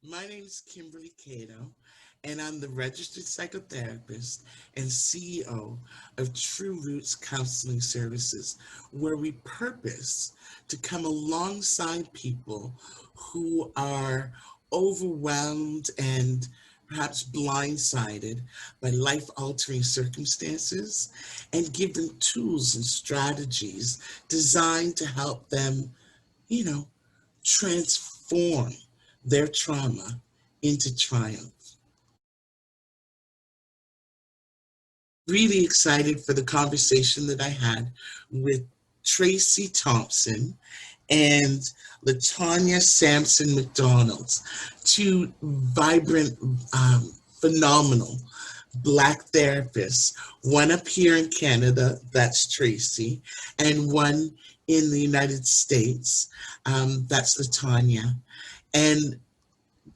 My name is Kimberly Cato, and I'm the registered psychotherapist and CEO of True Roots Counseling Services, where we purpose to come alongside people who are overwhelmed and perhaps blindsided by life altering circumstances and give them tools and strategies designed to help them, you know, transform their trauma into triumph. Really excited for the conversation that I had with Tracey Thompson and Latonya Sampson-McDonald, two vibrant, phenomenal Black therapists, one up here in Canada, that's Tracey, and one in the United States, that's Latonya. And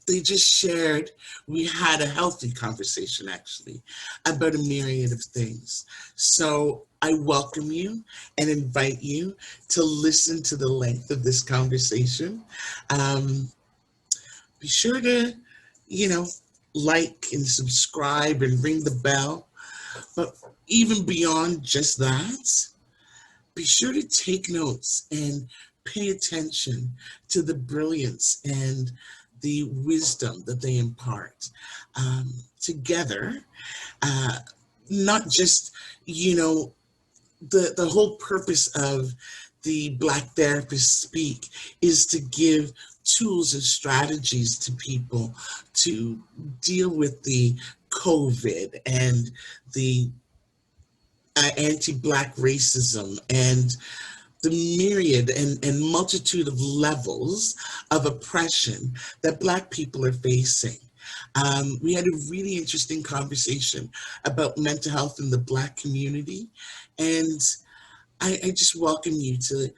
they just shared, we had a healthy conversation actually about a myriad of things. So I welcome you and invite you to listen to the length of this conversation. Um, be sure to, you know, like and subscribe and ring the bell. But even beyond just that, be sure to take notes and pay attention to the brilliance and the wisdom that they impart together. Uh, Not just, you know, the whole purpose of the Black Therapists Speak is to give tools and strategies to people to deal with the COVID and the anti-Black racism and the myriad and multitude of levels of oppression that Black people are facing. We had a really interesting conversation about mental health in the Black community, and I just welcome you to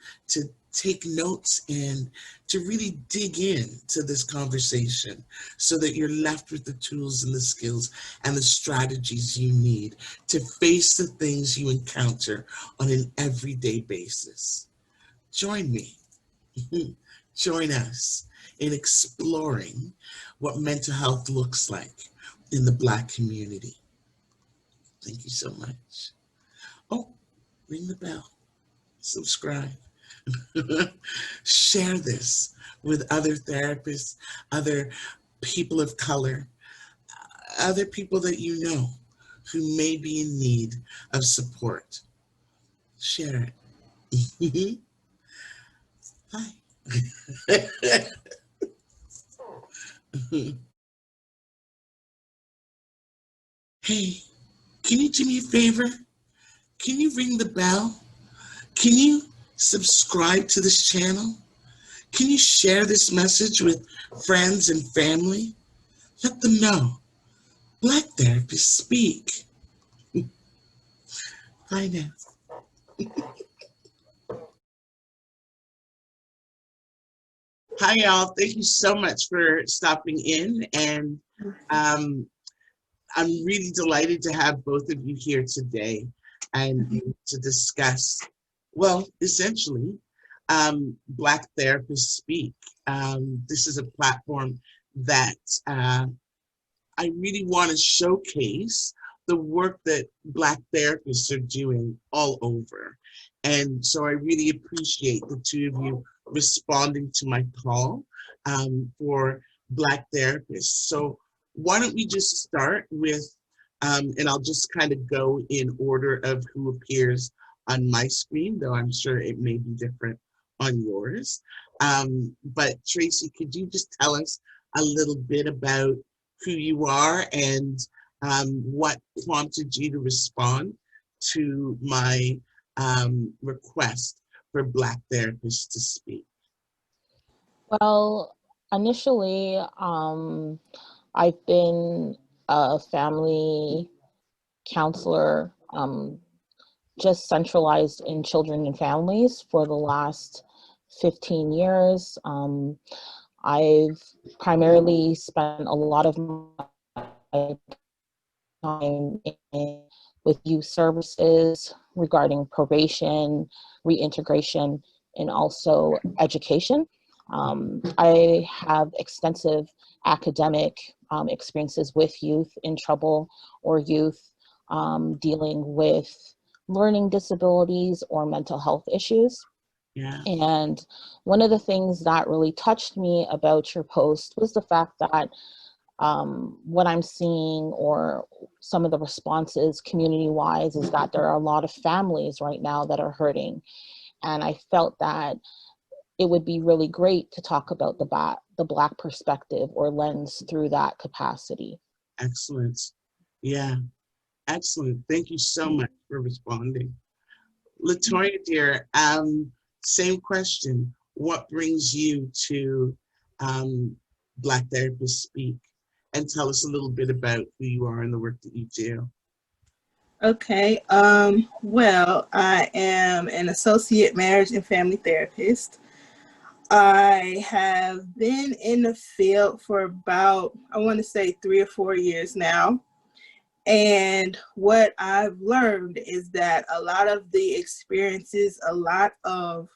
take notes and to really dig in to this conversation so that you're left with the tools and the skills and the strategies you need to face the things you encounter on an everyday basis. Join me, join us in exploring what mental health looks like in the Black community. Thank you so much. Oh, ring the bell, subscribe. Share this with other therapists, other people of color, other people that you know who may be in need of support. Share it. Bye. Hey, can you do me a favor? Can you ring the bell? Can you subscribe to this channel? Can you share this message with friends and family? Let them know Black therapists speak. Bye now. Hi, y'all. Thank you so much for stopping in. And um, I'm really delighted to have both of you here today and to discuss, well, essentially, Black Therapists Speak. This is a platform that I really want to showcase the work that Black therapists are doing all over. And so I really appreciate the two of you responding to my call for Black therapists. So why don't we just start with, and I'll just kind of go in order of who appears on my screen, though I'm sure it may be different on yours. But Tracey, could you just tell us a little bit about who you are and what prompted you to respond to my request for Black therapists to speak? Well, initially, I've been a family counselor, just centralized in children and families for the last 15 years. I've primarily spent a lot of my time with youth services regarding probation, reintegration, and also education. I have extensive academic experiences with youth in trouble or youth dealing with learning disabilities or mental health issues. Yeah. And one of the things that really touched me about your post was the fact that what I'm seeing, or some of the responses community-wise, is that there are a lot of families right now that are hurting. And I felt that it would be really great to talk about the Black perspective or lens through that capacity. Excellent. Yeah. Excellent. Thank you so much for responding. Latonya, dear, same question. What brings you to Black Therapists Speak? And tell us a little bit about who you are and the work that you do. Okay. Well, I am an associate marriage and family therapist. I have been in the field for about, I want to say 3 or 4 years now. And what I've learned is that a lot of the experiences, a lot of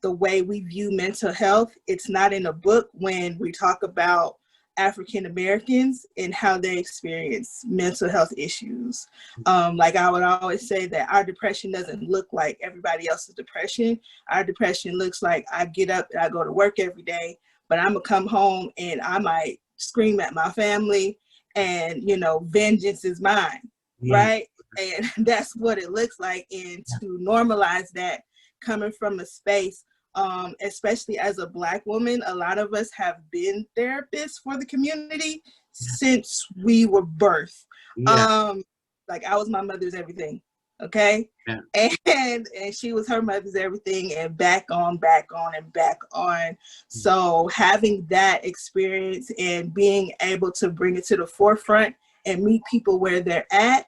the way we view mental health, it's not in a book when we talk about African Americans and how they experience mental health issues. Like I would always say that our depression doesn't look like everybody else's depression. Our depression looks like I get up and I go to work every day, but I'm gonna come home and I might scream at my family and, you know, vengeance is mine, Yeah. right? And that's what it looks like. And to normalize that coming from a space, especially as a Black woman, a lot of us have been therapists for the community since we were birthed. Yeah. Like I was my mother's everything, okay? Yeah. And she was her mother's everything, and back on, back on, and back on. So having that experience and being able to bring it to the forefront and meet people where they're at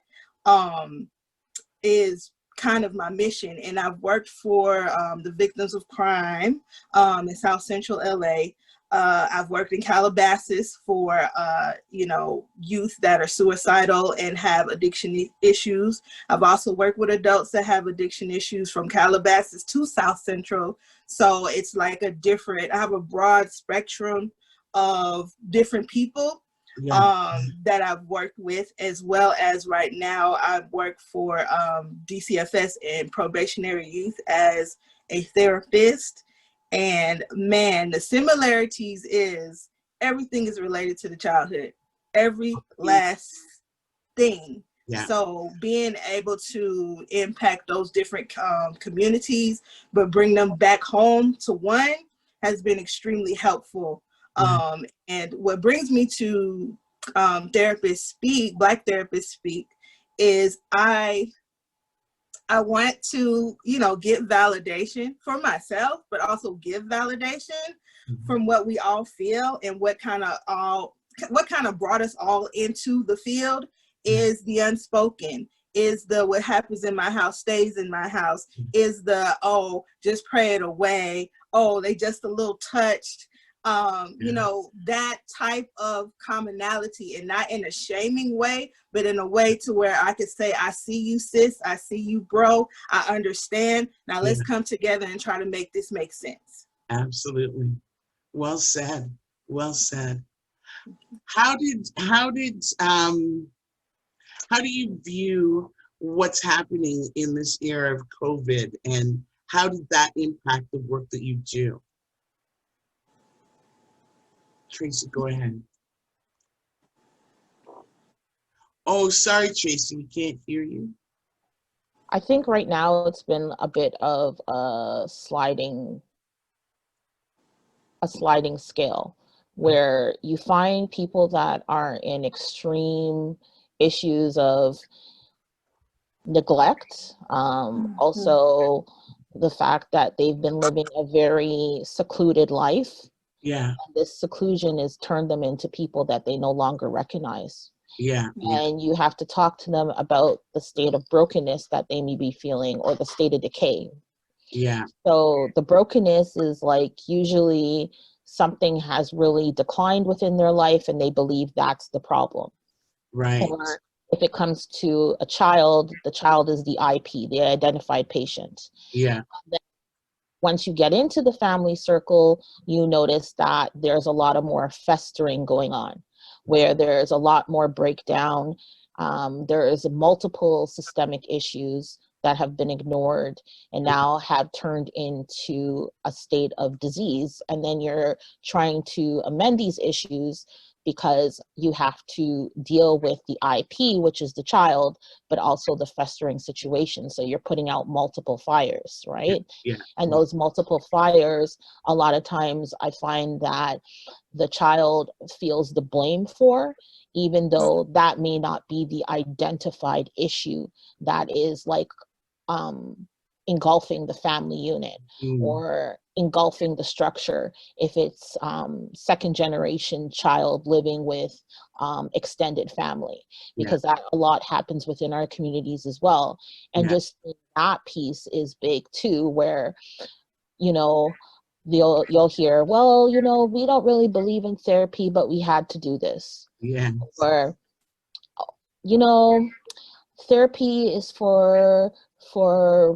is kind of my mission. And I've worked for the victims of crime in South Central LA. I've worked in Calabasas for, you know, youth that are suicidal and have addiction issues. I've also worked with adults that have addiction issues from Calabasas to South Central. So it's like I have a broad spectrum of different people that I've worked with, as well as right now I work for DCFS and probationary youth as a therapist. And man, the similarities is everything is related to the childhood, every last thing. Yeah. So being able to impact those different communities, but bring them back home to one, has been extremely helpful. And what brings me to Black Therapists Speak, is I want to, you know, get validation for myself, but also give validation from what we all feel, and what kind of brought us all into the field is the unspoken, is the what happens in my house stays in my house, is the, oh, just pray it away, oh, they just a little touched. You know, that type of commonality, and not in a shaming way, but in a way to where I could say, I see you, sis, I see you, bro, I understand. Now let's come together and try to make this make sense. Absolutely. Well said. Well said. How do you view what's happening in this era of COVID, and how did that impact the work that you do? Tracey, go ahead. Oh, sorry, Tracey, we can't hear you. I think right now it's been a bit of a sliding scale, where you find people that are in extreme issues of neglect, also the fact that they've been living a very secluded life. Yeah. This seclusion has turned them into people that they no longer recognize. Yeah. And you have to talk to them about the state of brokenness that they may be feeling, or the state of decay. Yeah. So the brokenness is like, usually something has really declined within their life and they believe that's the problem. Right. Or if it comes to a child, the child is the IP, the identified patient. Yeah. Once you get into the family circle, you notice that there's a lot of more festering going on, where there's a lot more breakdown. There is multiple systemic issues that have been ignored and now have turned into a state of disease. And then you're trying to amend these issues because you have to deal with the IP, which is the child, but also the festering situation. So you're putting out multiple fires, right? Yeah. And those multiple fires, a lot of times I find that the child feels the blame for, even though that may not be the identified issue that is like engulfing the family unit or engulfing the structure. If it's second generation child living with extended family, because that a lot happens within our communities as well. And just that piece is big too, where, you know, you'll hear, well, you know, we don't really believe in therapy, but we had to do this. Or, you know, therapy is for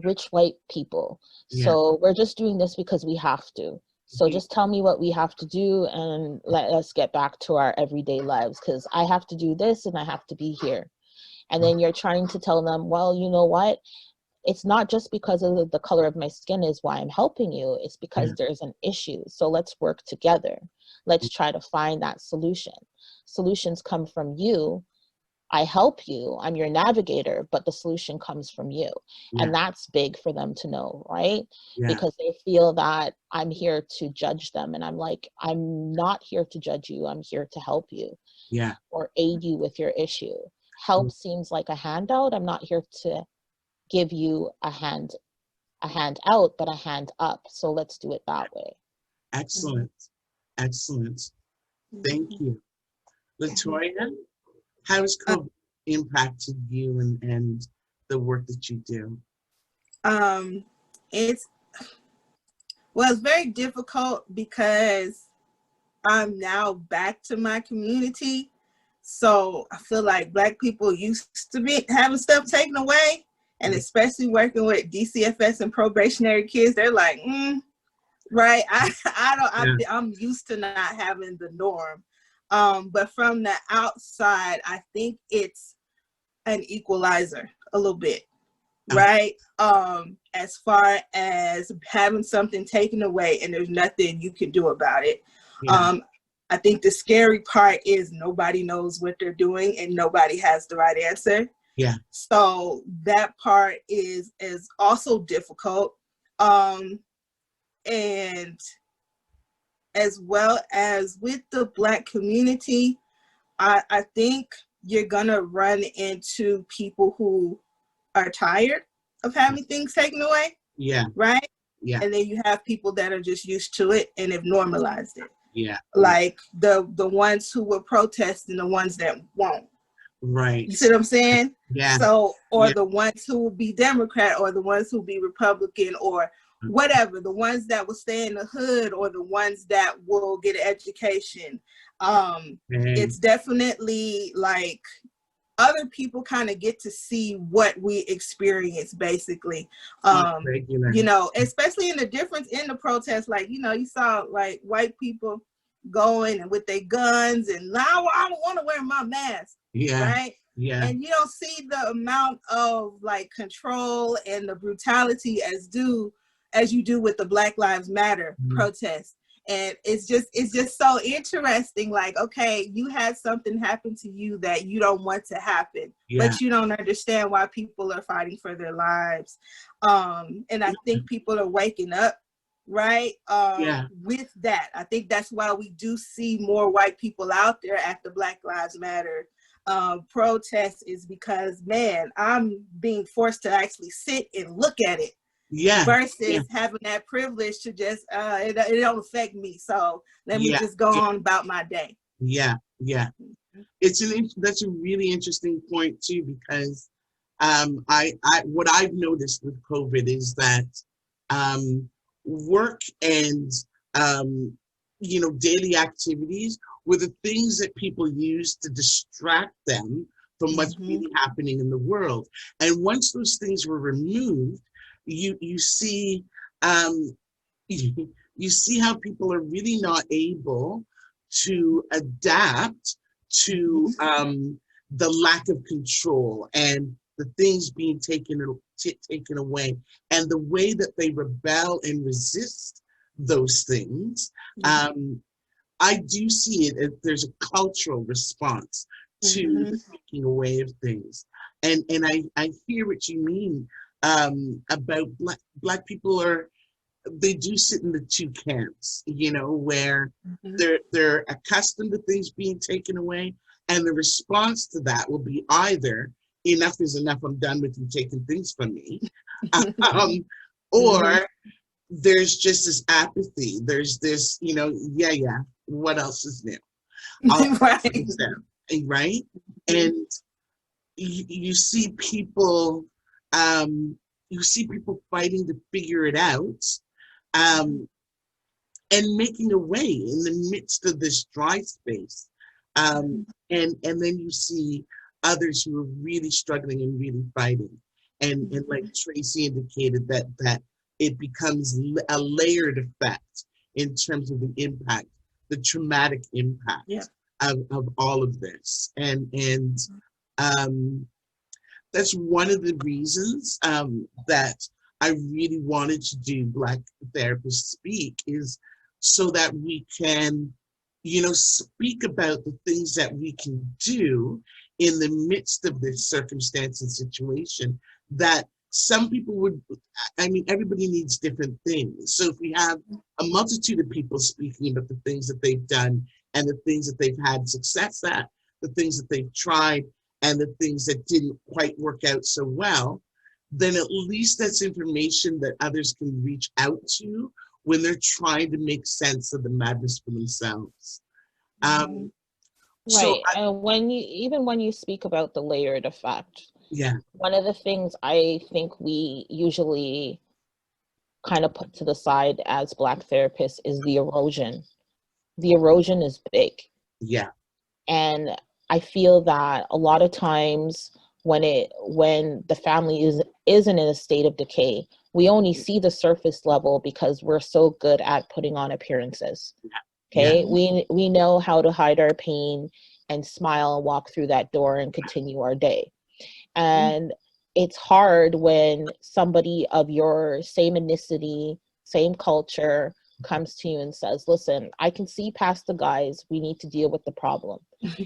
rich white people. So we're just doing this because we have to. So just tell me what we have to do and let us get back to our everyday lives, because I have to do this and I have to be here. And then you're trying to tell them, well, you know what? It's not just because of the color of my skin is why I'm helping you. It's because there's an issue. So let's work together. Let's try to find that solution. Solutions come from you. I help you, I'm your navigator, but the solution comes from you. And that's big for them to know, right? Because they feel that I'm here to judge them. And I'm like, I'm not here to judge you. I'm here to help you or aid you with your issue. Help seems like a handout. I'm not here to give you a hand out, but a hand up. So let's do it that way. Excellent. Excellent. Thank you. Latonya, how has COVID impacted you and the work that you do? It's very difficult because I'm now back to my community. So I feel like Black people used to be having stuff taken away, and especially working with DCFS and probationary kids, they're like, right? I'm used to not having the norm. But from the outside, I think it's an equalizer a little bit, right? As far as having something taken away and there's nothing you can do about it. I think the scary part is nobody knows what they're doing and nobody has the right answer. So that part is also difficult. And as well as with the Black community, I think you're gonna run into people who are tired of having things taken away. Right? And then you have people that are just used to it and have normalized it. Like the ones who will protest and the ones that won't. Right. You see what I'm saying? So, or the ones who will be Democrat or the ones who will be Republican or whatever, the ones that will stay in the hood or the ones that will get an education. It's definitely like other people kind of get to see what we experience basically. You know, especially in the difference in the protests, like, you know, you saw like white people going and with their guns and now I don't want to wear my mask. Right? And you don't see the amount of like control and the brutality as you do with the Black Lives Matter protest. And it's just so interesting. Like, okay, you had something happen to you that you don't want to happen, but you don't understand why people are fighting for their lives. And I think people are waking up, right? With that. I think that's why we do see more white people out there at the Black Lives Matter protest, is because, man, I'm being forced to actually sit and look at it. Versus having that privilege to just it don't affect me, so let me just go on about my day. That's a really interesting point too, because what I've noticed with COVID is that work and daily activities were the things that people used to distract them from what's really happening in the world. And once those things were removed, you see you see how people are really not able to adapt to the lack of control and the things being taken away, and the way that they rebel and resist those things. I do see it as there's a cultural response to the taking away of things. And I hear what you mean about black people they do sit in the two camps, where they're accustomed to things being taken away, and the response to that will be either enough is enough, I'm done with you taking things from me, or there's just this apathy. There's this, yeah, what else is new? Right? And you see people, fighting to figure it out, and making a way in the midst of this dry space. And then you see others who are really struggling and really fighting. And like Tracey indicated, that it becomes a layered effect in terms of the impact, the traumatic impact of all of this. And that's one of the reasons that I really wanted to do Black Therapists Speak, is so that we can, speak about the things that we can do in the midst of this circumstance and situation that some people would, everybody needs different things. So if we have a multitude of people speaking about the things that they've done and the things that they've had success at, the things that they've tried, and the things that didn't quite work out so well, then at least that's information that others can reach out to when they're trying to make sense of the madness for themselves. Right. And when you speak about the layered effect, one of the things I think we usually kind of put to the side as Black therapists is the erosion. The erosion is big. Yeah. And I feel that a lot of times when the family isn't in a state of decay, we only see the surface level because we're so good at putting on appearances. Okay, we know how to hide our pain and smile and walk through that door and continue our day. And it's hard when somebody of your same ethnicity, same culture comes to you and says, listen, I can see past the guise, we need to deal with the problem.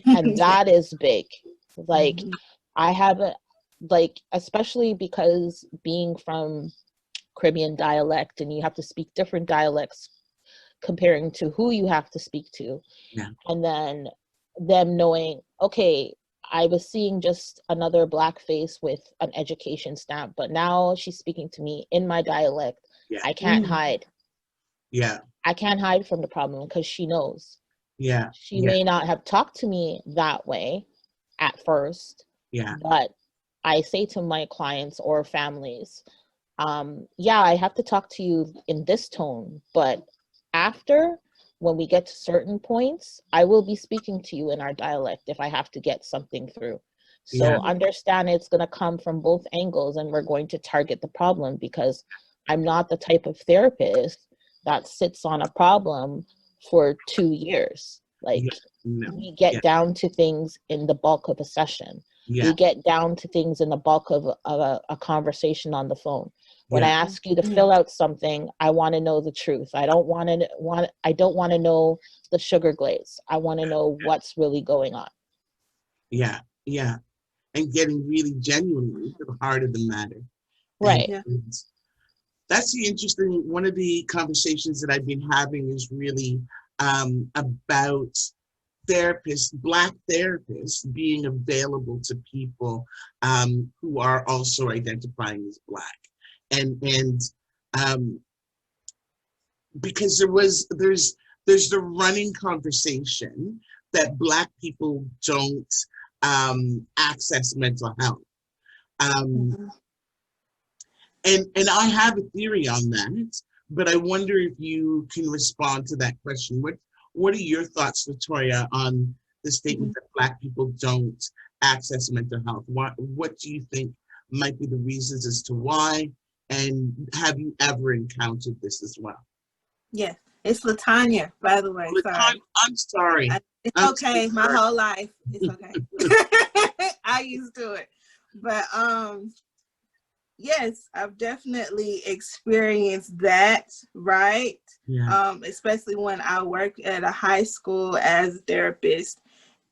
And that is big. Like, I haven't, especially because being from Caribbean dialect and you have to speak different dialects comparing to who you have to speak to. And then them knowing, okay, I was seeing just another Black face with an education stamp, but now she's speaking to me in my dialect. I can't hide. I can't hide from the problem because she knows. She may not have talked to me that way at first, but I say to my clients or families, I have to talk to you in this tone, but after, when we get to certain points, I will be speaking to you in our dialect if I have to get something through. So understand it's going to come from both angles, and we're going to target the problem, because I'm not the type of therapist that sits on a problem for 2 years. We get down to things in the bulk of a session. We get down to things in the bulk of a conversation on the phone. When I ask you to fill out something, I want to know the truth. I don't want to know the sugar glaze. I want to know what's really going on. And getting really genuinely to the heart of the matter. Right. And that's the interesting, one of the conversations that I've been having is really about therapists, Black therapists, being available to people who are also identifying as Black. And because there's the running conversation that Black people don't access mental health. And I have a theory on that, but I wonder if you can respond to that question. What are your thoughts, Latonya, on the statement that Black people don't access mental health? What do you think might be the reasons as to why? And have you ever encountered this as well? Yes, it's Latonya, by the way. Sorry. I'm sorry. It's I'm okay. so My sorry. whole life, it's okay. I used to it, but yes, I've definitely experienced that. Right. Yeah. Especially when I worked at a high school as a therapist,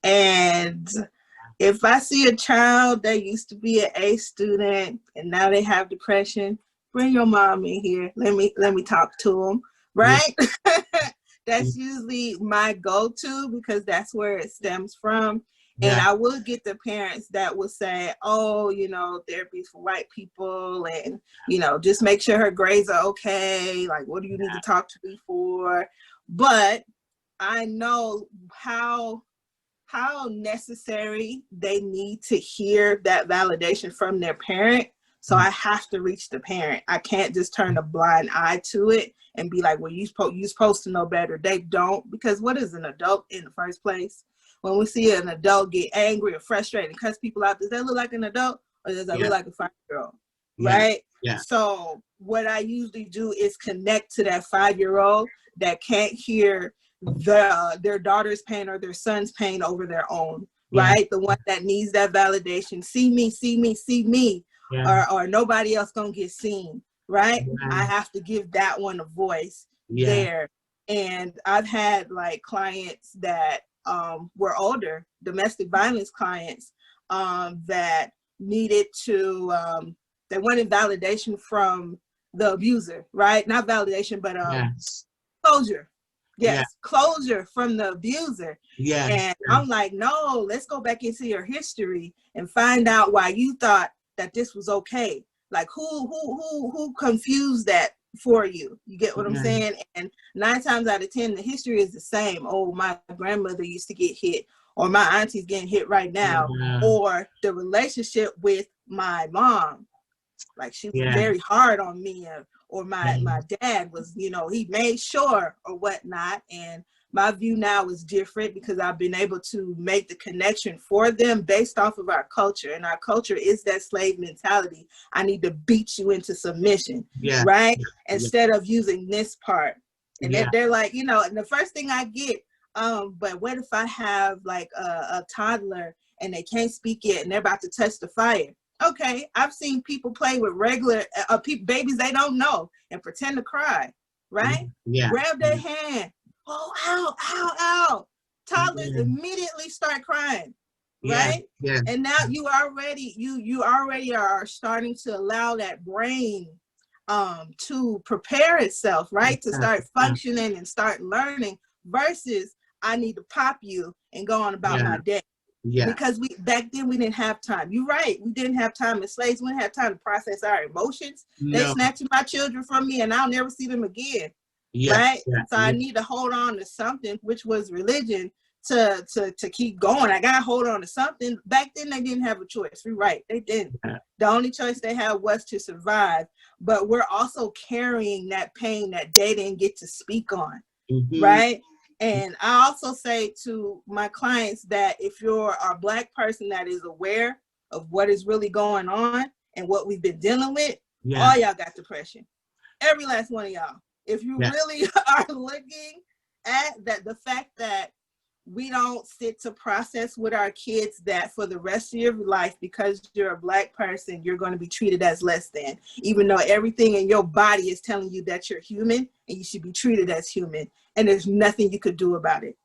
and if I see a child that used to be an A student and now they have depression, bring your mom in here. Let me talk to them, right? That's usually my go-to because that's where it stems from. And Yeah. I will get the parents that will say, oh, therapy for white people, and, just make sure her grades are okay. Like, what do you need to talk to me for? But I know how necessary they need to hear that validation from their parent. So I have to reach the parent. I can't just turn a blind eye to it and be like, well, you're supposed to know better. They don't, because what is an adult in the first place? When we see an adult get angry or frustrated and cuss people out, does that look like an adult or does that look like a 5-year-old? Right? Yeah. So what I usually do is connect to that 5-year-old that can't hear their daughter's pain or their son's pain over their own, right? The one that needs that validation. See me, or nobody else gonna get seen, right? I have to give that one a voice there. And I've had like clients that were older, domestic violence clients, that needed to, they wanted validation from the abuser, right? Not validation, but closure. Yes, closure from the abuser. And I'm like, no, let's go back into your history and find out why you thought that this was okay. Like who confused that for you? You get what I'm saying? And 9 times out of 10, the history is the same. Oh, my grandmother used to get hit, or my auntie's getting hit right now, or the relationship with my mom. Like she was very hard on me, or my dad was, he made sure or whatnot. And my view now is different because I've been able to make the connection for them based off of our culture. And our culture is that slave mentality. I need to beat you into submission, right? Instead of using this part. And they're like, and the first thing I get, but what if I have like a toddler and they can't speak yet and they're about to touch the fire? Okay, I've seen people play with regular babies they don't know and pretend to cry, right? Grab their hand. Oh, ow, ow, ow. Toddlers immediately start crying, right? And now you already are starting to allow that brain to prepare itself, right? To start functioning and start learning versus I need to pop you and go on about my day. Because back then we didn't have time. You're right. We didn't have time as slaves. We didn't have time to process our emotions. They snatching my children from me and I'll never see them again. Right? So I need to hold on to something, which was religion, to keep going. I gotta hold on to something. Back then they didn't have a choice. You're right. They didn't. The only choice they had was to survive. But we're also carrying that pain that they didn't get to speak on. Right? And I also say to my clients that if you're a Black person that is aware of what is really going on and what we've been dealing with, all y'all got depression. Every last one of y'all. If you really are looking at that, the fact that we don't sit to process with our kids that for the rest of your life, because you're a Black person, you're going to be treated as less than, even though everything in your body is telling you that you're human and you should be treated as human. And there's nothing you could do about it.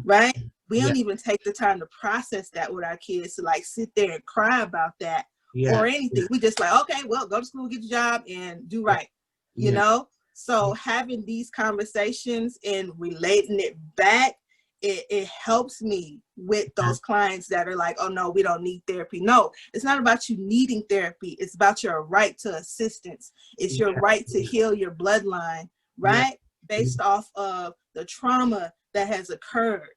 Right? We don't even take the time to process that with our kids, to like sit there and cry about that or anything. We just like, okay, well, go to school, get your job and do right. You know? So having these conversations and relating it back, it helps me with those clients that are like, oh no, we don't need therapy. No, it's not about you needing therapy. It's about your right to assistance. It's your right to heal your bloodline, right? Based off of the trauma that has occurred.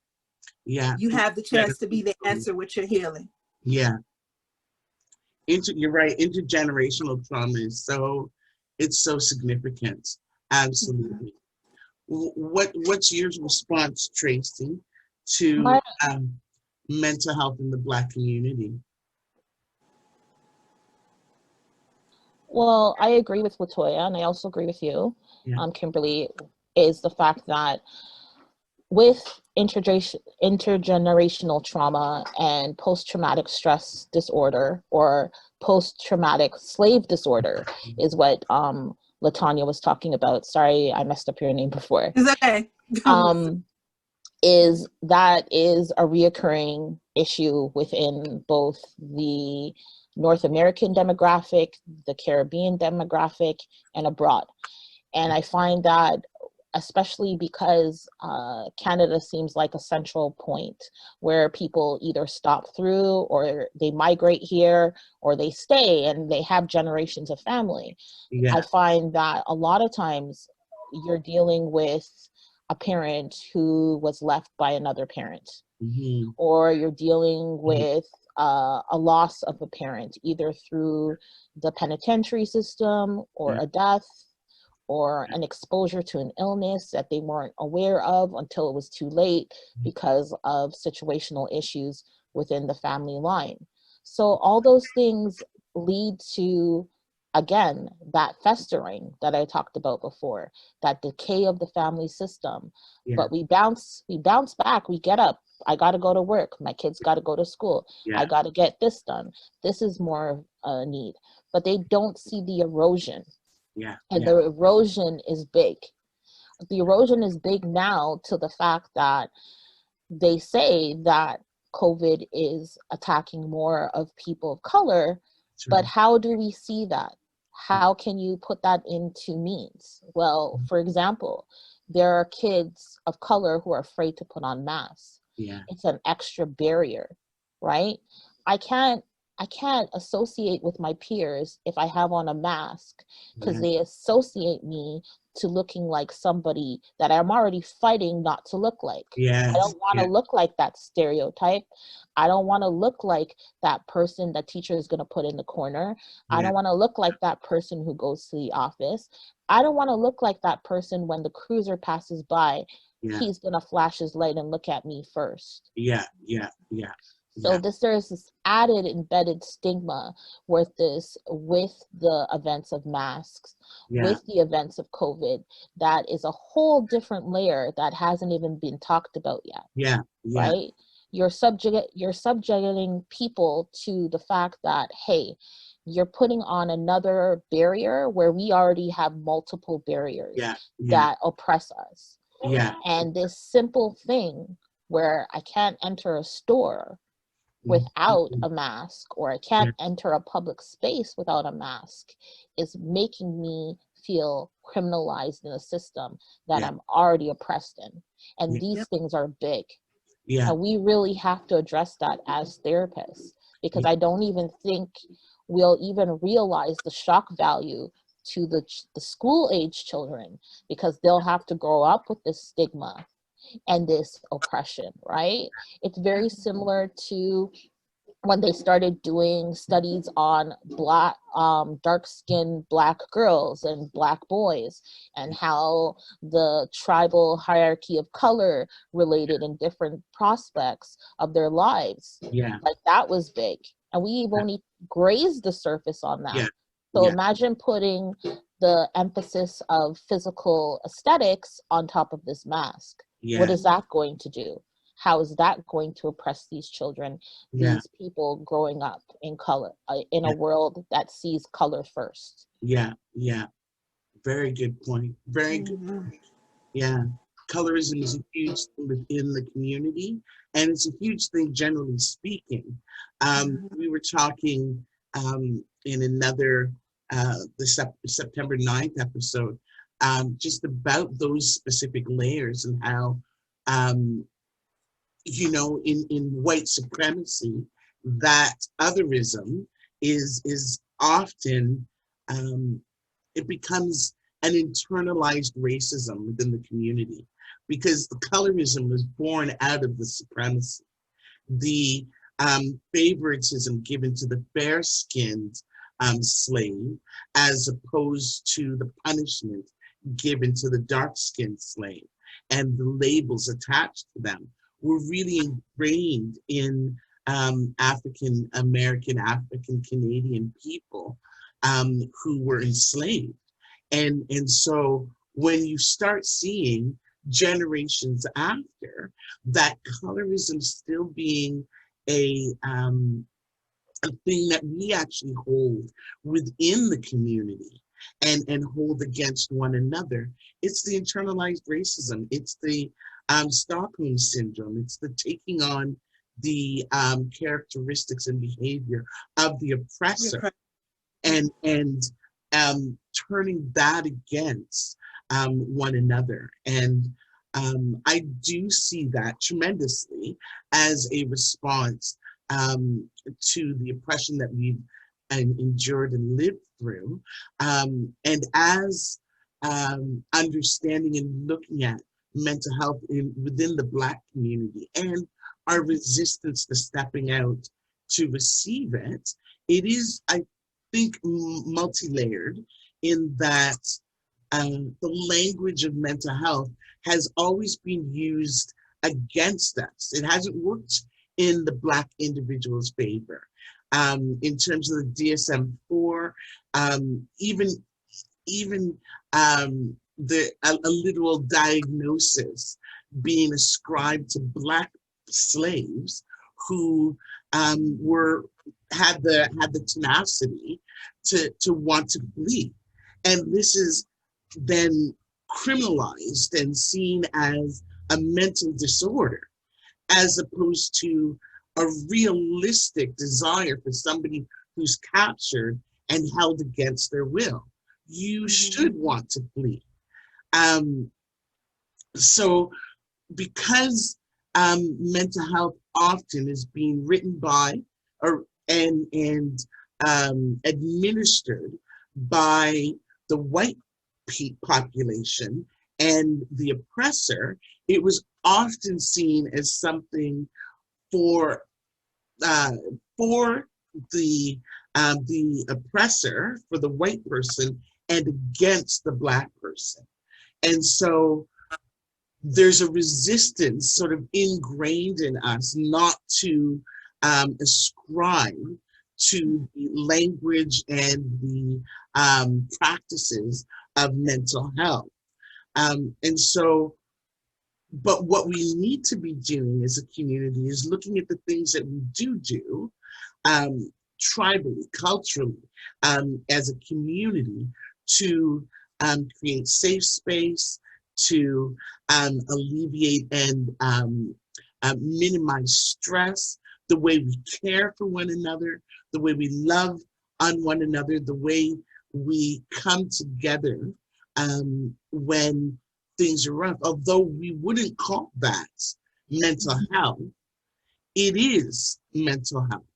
You have the chance to be the answer with your healing. You're right. Intergenerational trauma is so significant. Absolutely. What's your response, Tracey, to mental health in the Black community? Well, I agree with Latoya, and I also agree with you, Kimberly. is the fact that with intergenerational trauma and post-traumatic stress disorder, or post-traumatic slave disorder is what Latonya was talking about. Sorry, I messed up your name before. It's okay. Is a reoccurring issue within both the North American demographic, the Caribbean demographic, and abroad. And I find that, especially because Canada seems like a central point where people either stop through, or they migrate here, or they stay and they have generations of family. Yeah. I find that a lot of times you're dealing with a parent who was left by another parent, Mm-hmm. or you're dealing with a loss of a parent, either through the penitentiary system, or a death, or an exposure to an illness that they weren't aware of until it was too late because of situational issues within the family line. So all those things lead to, again, that festering that I talked about before, that decay of the family system. Yeah. But we bounce back, we get up. I got to go to work. My kids got to go to school. Yeah. I got to get this done. This is more a need. But they don't see the erosion. Yeah. And the erosion is big. The erosion is big now, to the fact that they say that COVID is attacking more of people of color, but how do we see that? How can you put that into means? Well, for example, there are kids of color who are afraid to put on masks. Yeah. It's an extra barrier, right? I can't associate with my peers if I have on a mask, because they associate me to looking like somebody that I'm already fighting not to look like. Yes. I don't want to look like that stereotype. I don't want to look like that person that teacher is going to put in the corner. I don't want to look like that person who goes to the office. I don't want to look like that person when the cruiser passes by. He's going to flash his light and look at me first. So there's this added embedded stigma with the events of masks, with the events of COVID, that is a whole different layer that hasn't even been talked about yet. Right? You're subjecting people to the fact that, hey, you're putting on another barrier where we already have multiple barriers that oppress us. And this simple thing where I can't enter a store without a mask, or I can't enter a public space without a mask, is making me feel criminalized in a system that I'm already oppressed in. And these things are big. And we really have to address that as therapists, because I don't even think we'll even realize the shock value to the school age children, because they'll have to grow up with this stigma and this oppression, right? It's very similar to when they started doing studies on dark-skinned Black girls and Black boys, and how the tribal hierarchy of color related in different prospects of their lives. Like, that was big. And we've only grazed the surface on that. So imagine putting the emphasis of physical aesthetics on top of this mask. What is that going to do? How is that going to oppress these children, these people growing up in color, in a world that sees color first? Very good point. Very good. Colorism is a huge thing within the community, and it's a huge thing generally speaking. We were talking in another, the September 9th episode, just about those specific layers, and how, you know, in white supremacy, that otherism is often, it becomes an internalized racism within the community, because the colorism was born out of the supremacy, the favoritism given to the fair-skinned slave, as opposed to the punishment given to the dark-skinned slave, and the labels attached to them were really ingrained in African American, African Canadian people who were enslaved. And so when you start seeing generations after that colorism still being a thing that we actually hold within the community and hold against one another. It's the internalized racism. It's the Stockholm syndrome. It's the taking on the characteristics and behavior of the oppressor and turning that against one another. And I do see that tremendously as a response to the oppression that we've endured and lived through. And as understanding and looking at mental health within the Black community and our resistance to stepping out to receive it, it is, I think, multi-layered in that the language of mental health has always been used against us. It hasn't worked in the Black individual's favor. In terms of the DSM-4, even a literal diagnosis being ascribed to Black slaves who had the tenacity to want to flee, and this is then criminalized and seen as a mental disorder, as opposed to a realistic desire for somebody who's captured and held against their will. You should want to flee. So because mental health often is being written by and administered by the white population and the oppressor, it was often seen as something for the oppressor, for the white person, and against the Black person. And so there's a resistance sort of ingrained in us not to ascribe to the language and the practices of mental health. And so, but what we need to be doing as a community is looking at the things that we do tribally, culturally, as a community to create safe space, to alleviate and minimize stress, the way we care for one another, the way we love on one another, the way we come together when things are rough. Although we wouldn't call that mental health, it is mental health.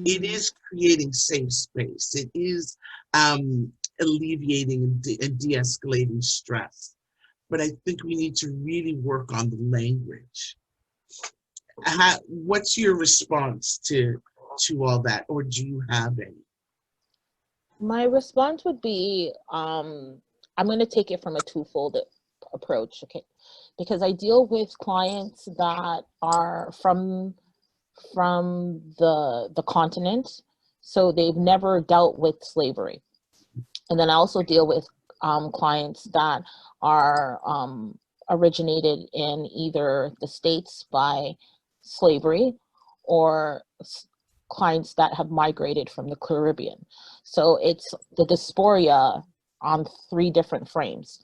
It is creating safe space. It is alleviating and de-escalating stress. But I think we need to really work on the language. What's your response to all that, or do you have any? My response would be, I'm going to take it from a twofold approach, okay? Because I deal with clients that are from the continent, so they've never dealt with slavery. And then I also deal with clients that are originated in either the States by slavery or clients that have migrated from the Caribbean. So it's the dysphoria on 3 different frames.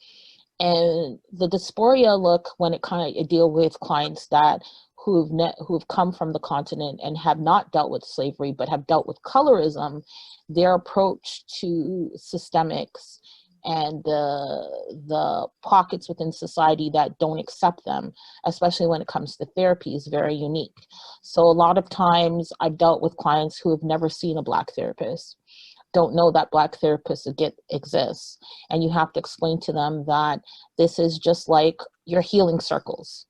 And the dysphoria look when it kind of deal with clients that who've come from the continent and have not dealt with slavery but have dealt with colorism. Their approach to systemics and the pockets within society that don't accept them, especially when it comes to therapy, is very unique. So a lot of times I've dealt with clients who have never seen a Black therapist, don't know that Black therapists exist. And you have to explain to them that this is just like your healing circles.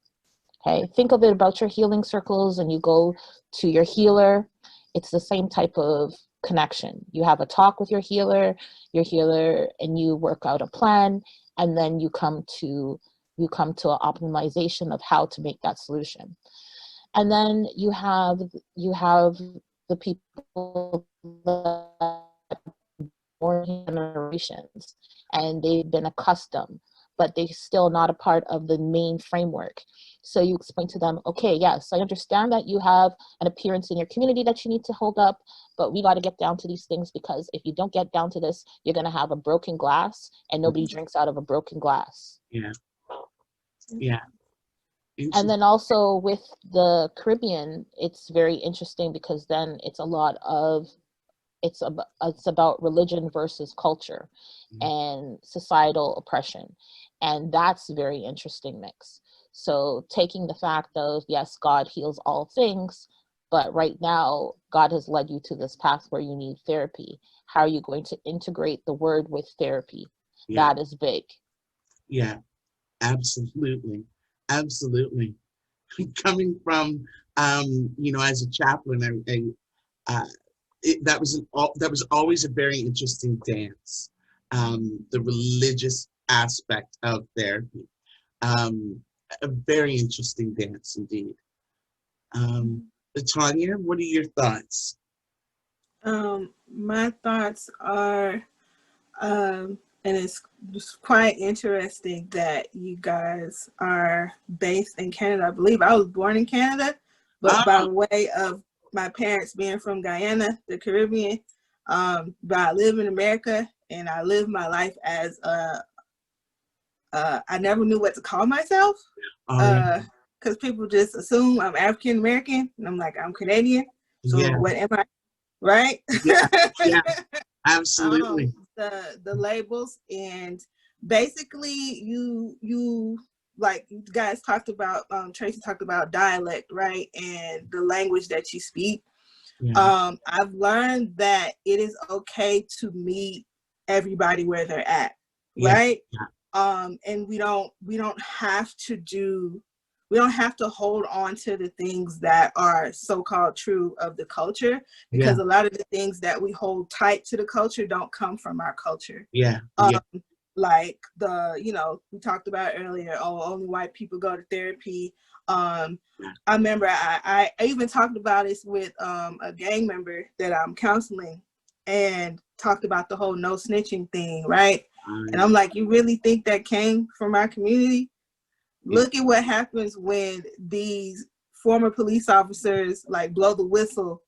Okay, think of it about your healing circles, and you go to your healer. It's the same type of connection. You have a talk with your healer, and you work out a plan, and then you come to an optimization of how to make that solution. And then you have the people that born generations, and they've been accustomed. but they're still not a part of the main framework. So you explain to them, okay, yes, I understand that you have an appearance in your community that you need to hold up, but we got to get down to these things, because if you don't get down to this, you're going to have a broken glass, and nobody drinks out of a broken glass. Yeah. Yeah. And then also with the Caribbean, it's very interesting, because then it's a lot of, it's about religion versus culture and societal oppression. And that's a very interesting mix. So taking the fact of, yes, God heals all things, but right now God has led you to this path where you need therapy. How are you going to integrate the word with therapy? That is big. Yeah, absolutely. Absolutely. Coming from, as a chaplain, that was always a very interesting dance. The religious aspect of therapy. A very interesting dance indeed. Latonya, what are your thoughts? My thoughts are, and it's quite interesting that you guys are based in Canada. I believe I was born in Canada, but by way of my parents being from Guyana, the Caribbean, but I live in America, and I live my life as I never knew what to call myself, because people just assume I'm African American, and I'm like, I'm Canadian. So what am I? Right? Yeah, absolutely. The labels, and basically you like you guys talked about, Tracey talked about dialect, right? And the language that you speak. I've learned that it is okay to meet everybody where they're at, right? And we don't have to hold on to the things that are so-called true of the culture, because a lot of the things that we hold tight to the culture don't come from our culture. Like we talked about earlier, only white people go to therapy. I remember I even talked about this with a gang member that I'm counseling, and talked about the whole no snitching thing, right? And I'm like, you really think that came from our community? Look at what happens when these former police officers like blow the whistle.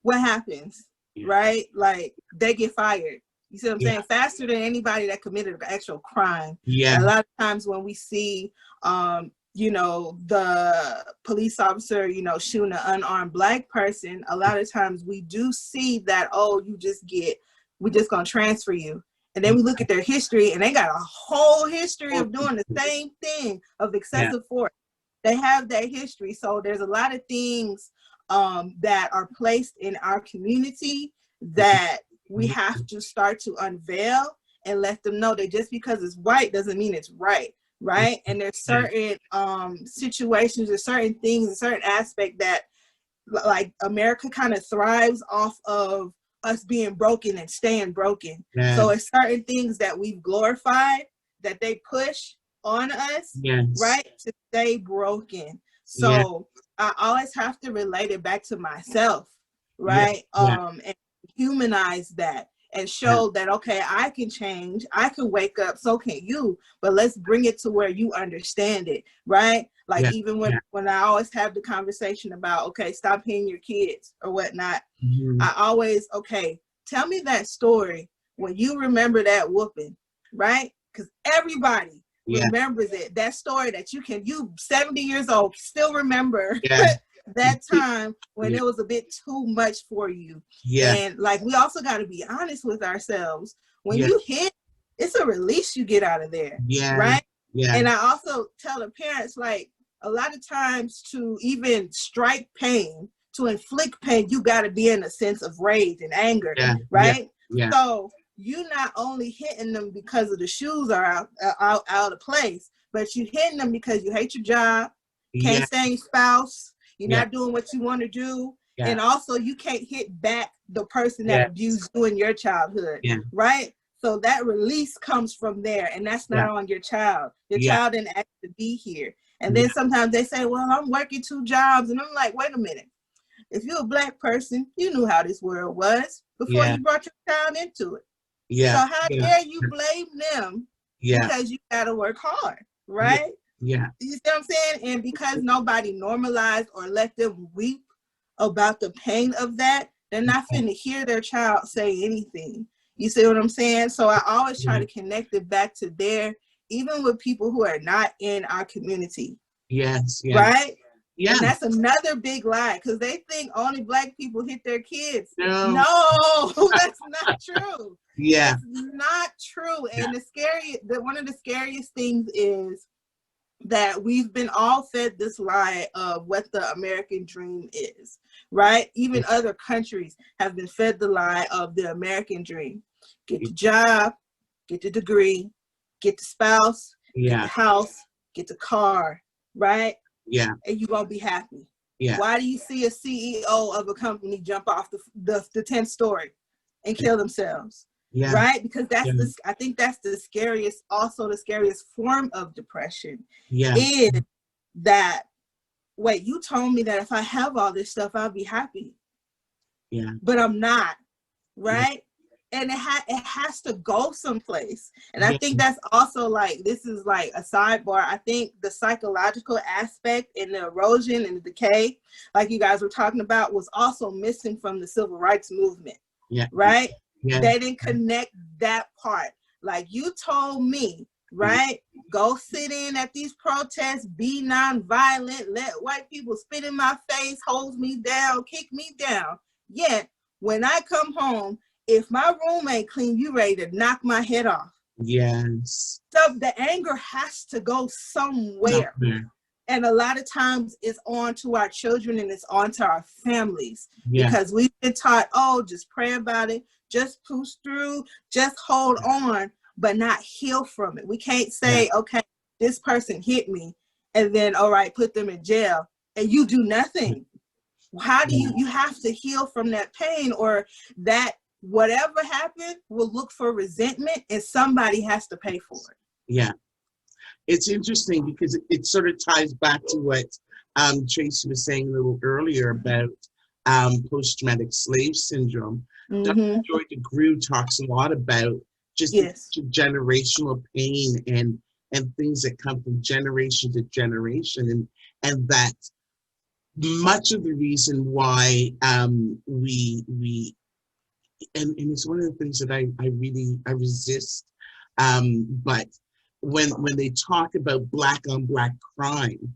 What happens, right? Like, they get fired. You see what I'm saying? Faster than anybody that committed an actual crime. And a lot of times when we see, the police officer, shooting an unarmed Black person, a lot of times we do see that, we're just going to transfer you. And then we look at their history, and they got a whole history of doing the same thing, of excessive force. They have that history. So there's a lot of things that are placed in our community that we have to start to unveil and let them know that just because it's white doesn't mean it's right. Right. And there's certain situations, there's certain things, a certain aspect that, like, America kind of thrives off of us being broken and staying broken. So it's certain things that we've glorified that they push on us, right, to stay broken. So I always have to relate it back to myself, right? And humanize that and show that, okay, I can change, I can wake up, so can you, but let's bring it to where you understand it, right? Like, even when I always have the conversation about, okay, stop hitting your kids or whatnot, I always, okay, tell me that story when you remember that whooping, right? Because everybody remembers it. That story that you 70 years old, still remember that time when it was a bit too much for you. And like, we also got to be honest with ourselves. When you hit, it's a release you get out of there, right? And I also tell the parents, like, a lot of times to even strike pain, to inflict pain, you got to be in a sense of rage and anger, right? So you not only hitting them because of the shoes are out of place, but you hitting them because you hate your job, can't stand your spouse, you're not doing what you want to do, and also you can't hit back the person that abused you in your childhood, right? So that release comes from there, and that's not on your child. Your child didn't ask to be here. And then sometimes they say, well, I'm working 2 jobs. And I'm like, wait a minute. If you're a Black person, you knew how this world was before you brought your child into it. So how dare you blame them because you got to work hard, right? Yeah. You see what I'm saying? And because nobody normalized or let them weep about the pain of that, they're not finna hear their child say anything. You see what I'm saying? So I always try to connect it back to there, even with people who are not in our community. Yes. Right? Yeah. And that's another big lie, because they think only Black people hit their kids. No, that's not true. Yeah. That's not true. And one of the scariest things is that we've been all fed this lie of what the American dream is, right? Even other countries have been fed the lie of the American dream. Get the job, get the degree, get the spouse, get the house, get the car, right? Yeah. And you're going to be happy. Yeah. Why do you see a CEO of a company jump off the 10th story and kill themselves? Yeah. Right? Because I think that's the scariest form of depression. Yeah. Is that, wait, you told me that if I have all this stuff, I'll be happy. Yeah. But I'm not, right? Yeah. And it has to go someplace. And I think that's also this is like a sidebar. I think the psychological aspect and the erosion and the decay, like you guys were talking about, was also missing from the civil rights movement. Yeah. Right? Yeah. They didn't connect that part. Like you told me, right? Go sit in at these protests, be nonviolent, let white people spit in my face, hold me down, kick me down. Yet, when I come home, if my room ain't clean, you ready to knock my head off. Yes. So the anger has to go somewhere. And a lot of times it's on to our children and it's on to our families. Because we've been taught, just pray about it, just push through, just hold on, but not heal from it. We can't say, okay, this person hit me, and then, all right, put them in jail, and you do nothing. How do you have to heal from that pain, or that whatever happened will look for resentment, and somebody has to pay for it. Yeah. It's interesting because it sort of ties back to what Tracey was saying a little earlier about post-traumatic slave syndrome. Dr. Joy DeGruy talks a lot about just generational pain and things that come from generation to generation, and that much of the reason why we and it's one of the things that I resist, but when they talk about black on black crime,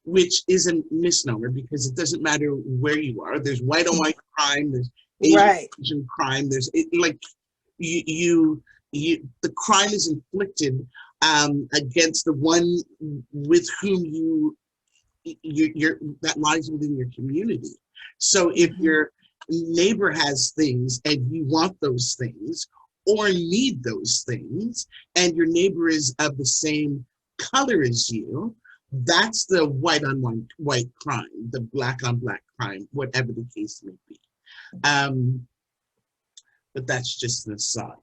which is a misnomer because it doesn't matter where you are. There's white on white crime, there's Asian crime, there's the crime is inflicted against the one with whom you're that lies within your community. So if your neighbor has things and you want those things or need those things, and your neighbor is of the same color as you, that's the white on white crime, the black on black crime, whatever the case may be. But that's just an aside.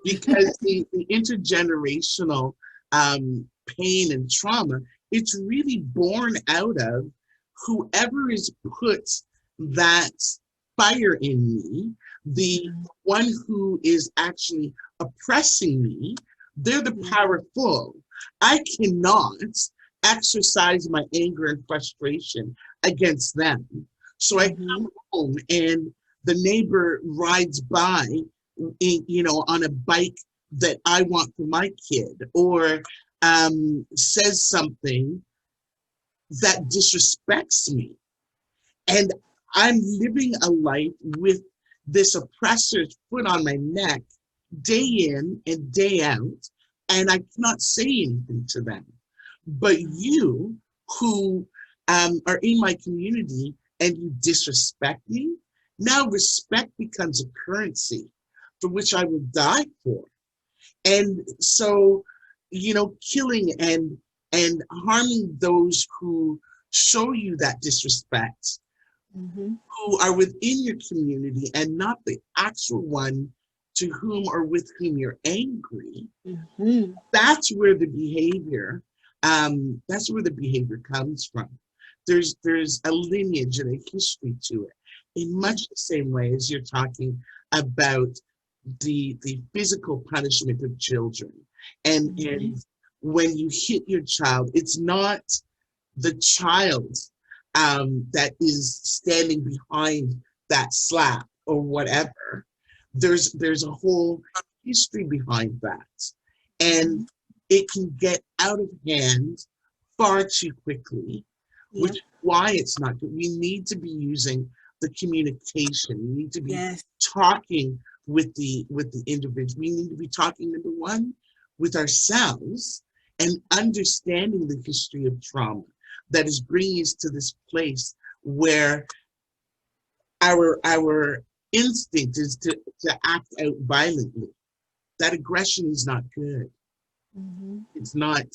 Because the intergenerational pain and trauma, it's really born out of whoever is put that fire in me, the one who is actually oppressing me, they're the powerful. I cannot exercise my anger and frustration against them. So I come home and the neighbor rides by, on a bike that I want for my kid, or says something that disrespects me. And I'm living a life with this oppressor's foot on my neck day in and day out, and I cannot say anything to them. But you who are in my community and you disrespect me, now respect becomes a currency for which I will die for. And so, killing and harming those who show you that disrespect, who are within your community and not the actual one to whom or with whom you're angry, that's where the behavior comes from. There's a lineage and a history to it, in much the same way as you're talking about the physical punishment of children. And when you hit your child, it's not the child that is standing behind that slap or whatever. There's a whole history behind that. And it can get out of hand far too quickly, which is why it's not good. We need to be using the communication. We need to be talking with the individual. We need to be talking, number one, with ourselves and understanding the history of trauma that is bringing us to this place where our instinct is to act out violently. That aggression is not good. It's not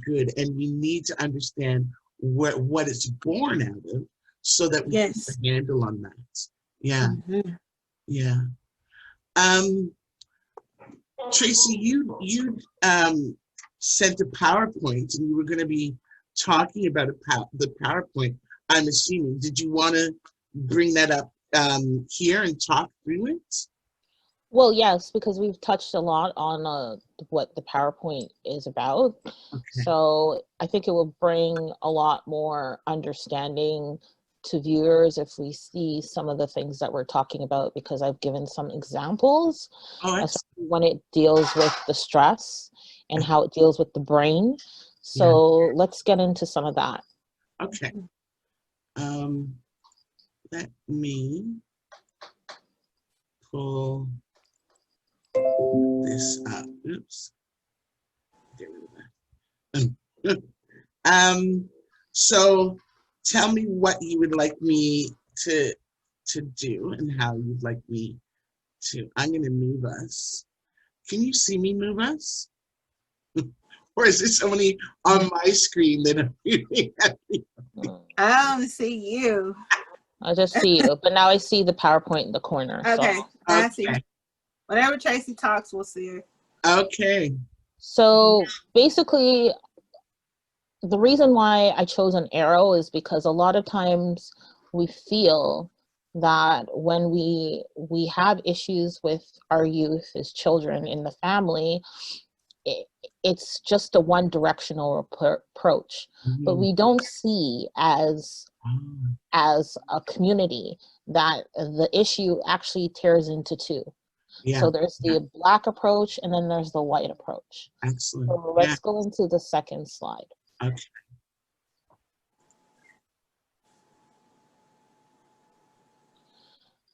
good, and we need to understand what it's born out of, so that we can get a handle on that. Yeah. Tracey, you sent a PowerPoint, and you were going to be talking about the PowerPoint. I'm assuming. Did you want to bring that up here and talk through it? Well, yes, because we've touched a lot on what the PowerPoint is about. Okay. So I think it will bring a lot more understanding to viewers if we see some of the things that we're talking about, because I've given some examples when it deals with the stress and how it deals with the brain. So let's get into some of that. Okay. Let me pull this up. Oops. Get rid of that. So tell me what you would like me to do and how you'd like me to. I'm going to move us. Can you see me move us? Or is there somebody on my screen that I'm moving at me? I don't see you. I just see you, but now I see the PowerPoint in the corner. Okay, so. I see. Whenever Tracey talks, we'll see her. Okay. So basically, the reason why I chose an arrow is because a lot of times we feel that when we have issues with our youth as children in the family, it's just a one-directional approach. But we don't see as a community that the issue actually tears into two. So there's the Black approach, and then there's the white approach. Excellent. So let's go into the second slide. Okay.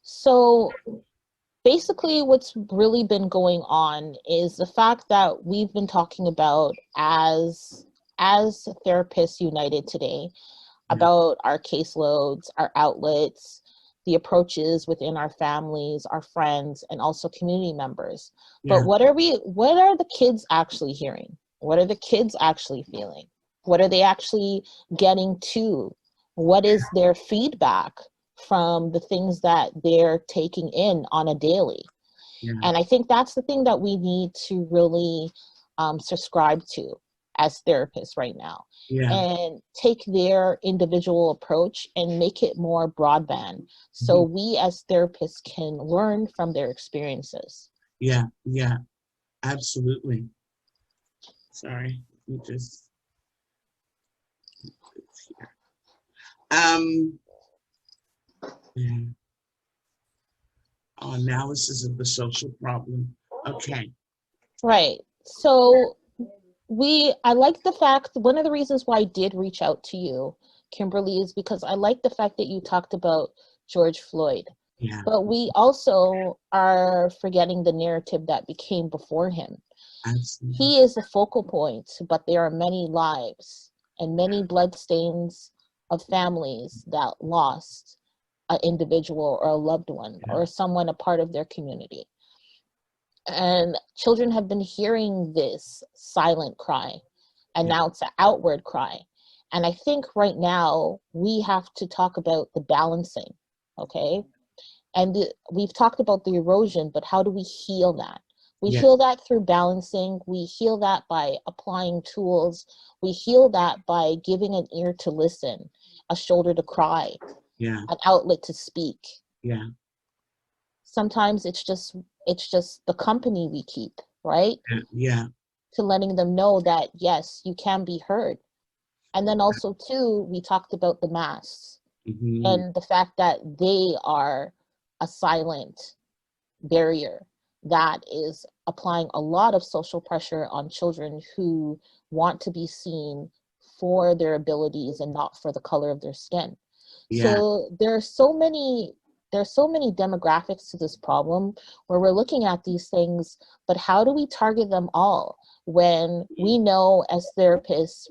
So basically what's really been going on is the fact that we've been talking about as therapists united today about our caseloads, our outlets, the approaches within our families, our friends, and also community members. But what are the kids actually hearing? What are the kids actually feeling? What are they actually getting to? What is their feedback from the things that they're taking in on a daily? And I think that's the thing that we need to really subscribe to as therapists right now, and take their individual approach and make it more broadband, so we as therapists can learn from their experiences. Yeah, absolutely. Sorry, you just it's here. Analysis of the social problem. Okay. Right. So I like the fact, one of the reasons why I did reach out to you, Kimberly, is because I like the fact that you talked about George Floyd. But we also are forgetting the narrative that became before him. Absolutely. He is the focal point, but there are many lives and many bloodstains of families that lost an individual or a loved one or someone, a part of their community. And children have been hearing this silent cry, and now it's an outward cry. And I think right now we have to talk about the balancing, okay? And we've talked about the erosion, but how do we heal that? We heal that through balancing. We heal that by applying tools. We heal that by giving an ear to listen, a shoulder to cry, an outlet to speak. sometimes it's just the company we keep, right? Yeah. To letting them know that, yes, you can be heard. And then also too, we talked about the masks and the fact that they are a silent barrier that is applying a lot of social pressure on children who want to be seen for their abilities and not for the color of their skin. Yeah. So there's so many demographics to this problem where we're looking at these things, but how do we target them all when we know as therapists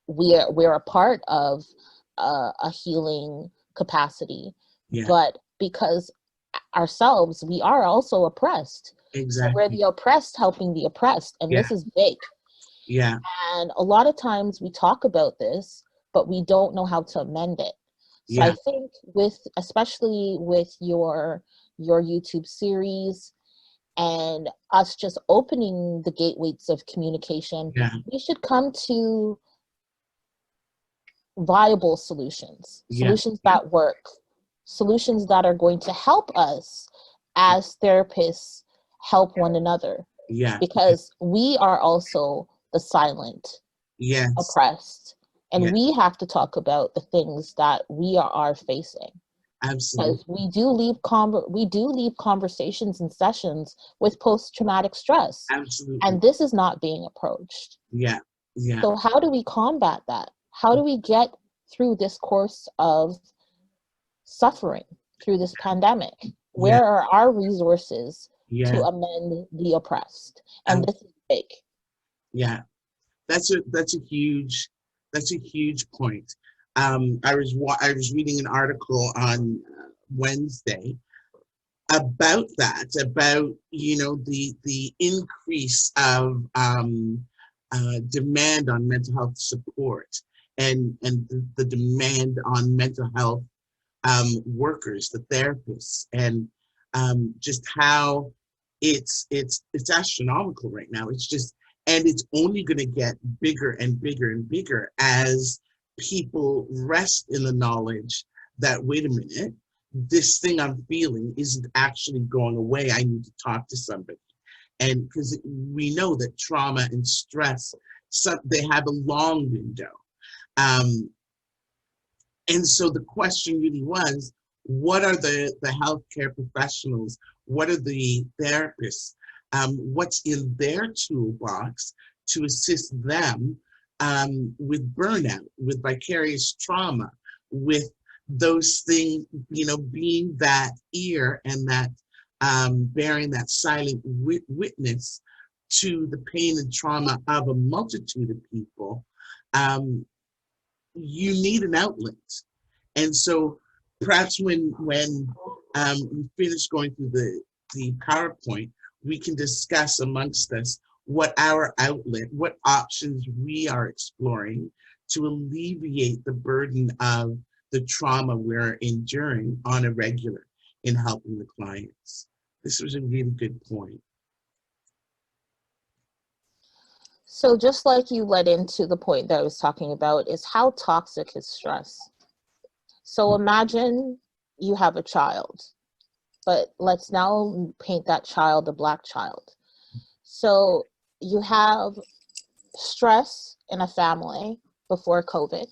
we're a part of a healing capacity, Yeah. but because ourselves we are also oppressed. So we're Exactly. the oppressed helping the oppressed, and Yeah. this is big. Yeah. And a lot of times we talk about this, but we don't know how to amend it. So Yeah. I think especially with your YouTube series and us just opening the gateways of communication, Yeah. we should come to viable solutions, Yeah. solutions that work, solutions that are going to help us as therapists help one another, Yeah. because we are also the silent Yes. oppressed, and Yeah. we have to talk about the things that we are facing, Absolutely. because we do leave conversations and sessions with post-traumatic stress, Absolutely. and this is not being approached. Yeah. Yeah. So how do we combat that? How do we get through this course of suffering, through this pandemic? Where are our resources Yeah. to amend the oppressed? And this is big. Yeah. That's a huge point. I was reading an article on Wednesday about that, about the increase of demand on mental health support and the demand on mental health workers, the therapists, and just how it's astronomical right now. And it's only going to get bigger and bigger and bigger as people rest in the knowledge that, wait a minute, this thing I'm feeling isn't actually going away. I need to talk to somebody. And because we know that trauma and stress, they have a long window. And so the question really was, what are the healthcare professionals? What are the therapists? What's in their toolbox to assist them with burnout, with vicarious trauma, with those things, being that ear and that bearing that silent witness to the pain and trauma of a multitude of people. You need an outlet. And so perhaps when we finish going through the PowerPoint, we can discuss amongst us what our outlet, what options we are exploring to alleviate the burden of the trauma we're enduring on a regular in helping the clients. This was a really good point. So just like you led into the point that I was talking about, is how toxic is stress. So imagine you have a child, but let's now paint that child a Black child. So you have stress in a family before COVID,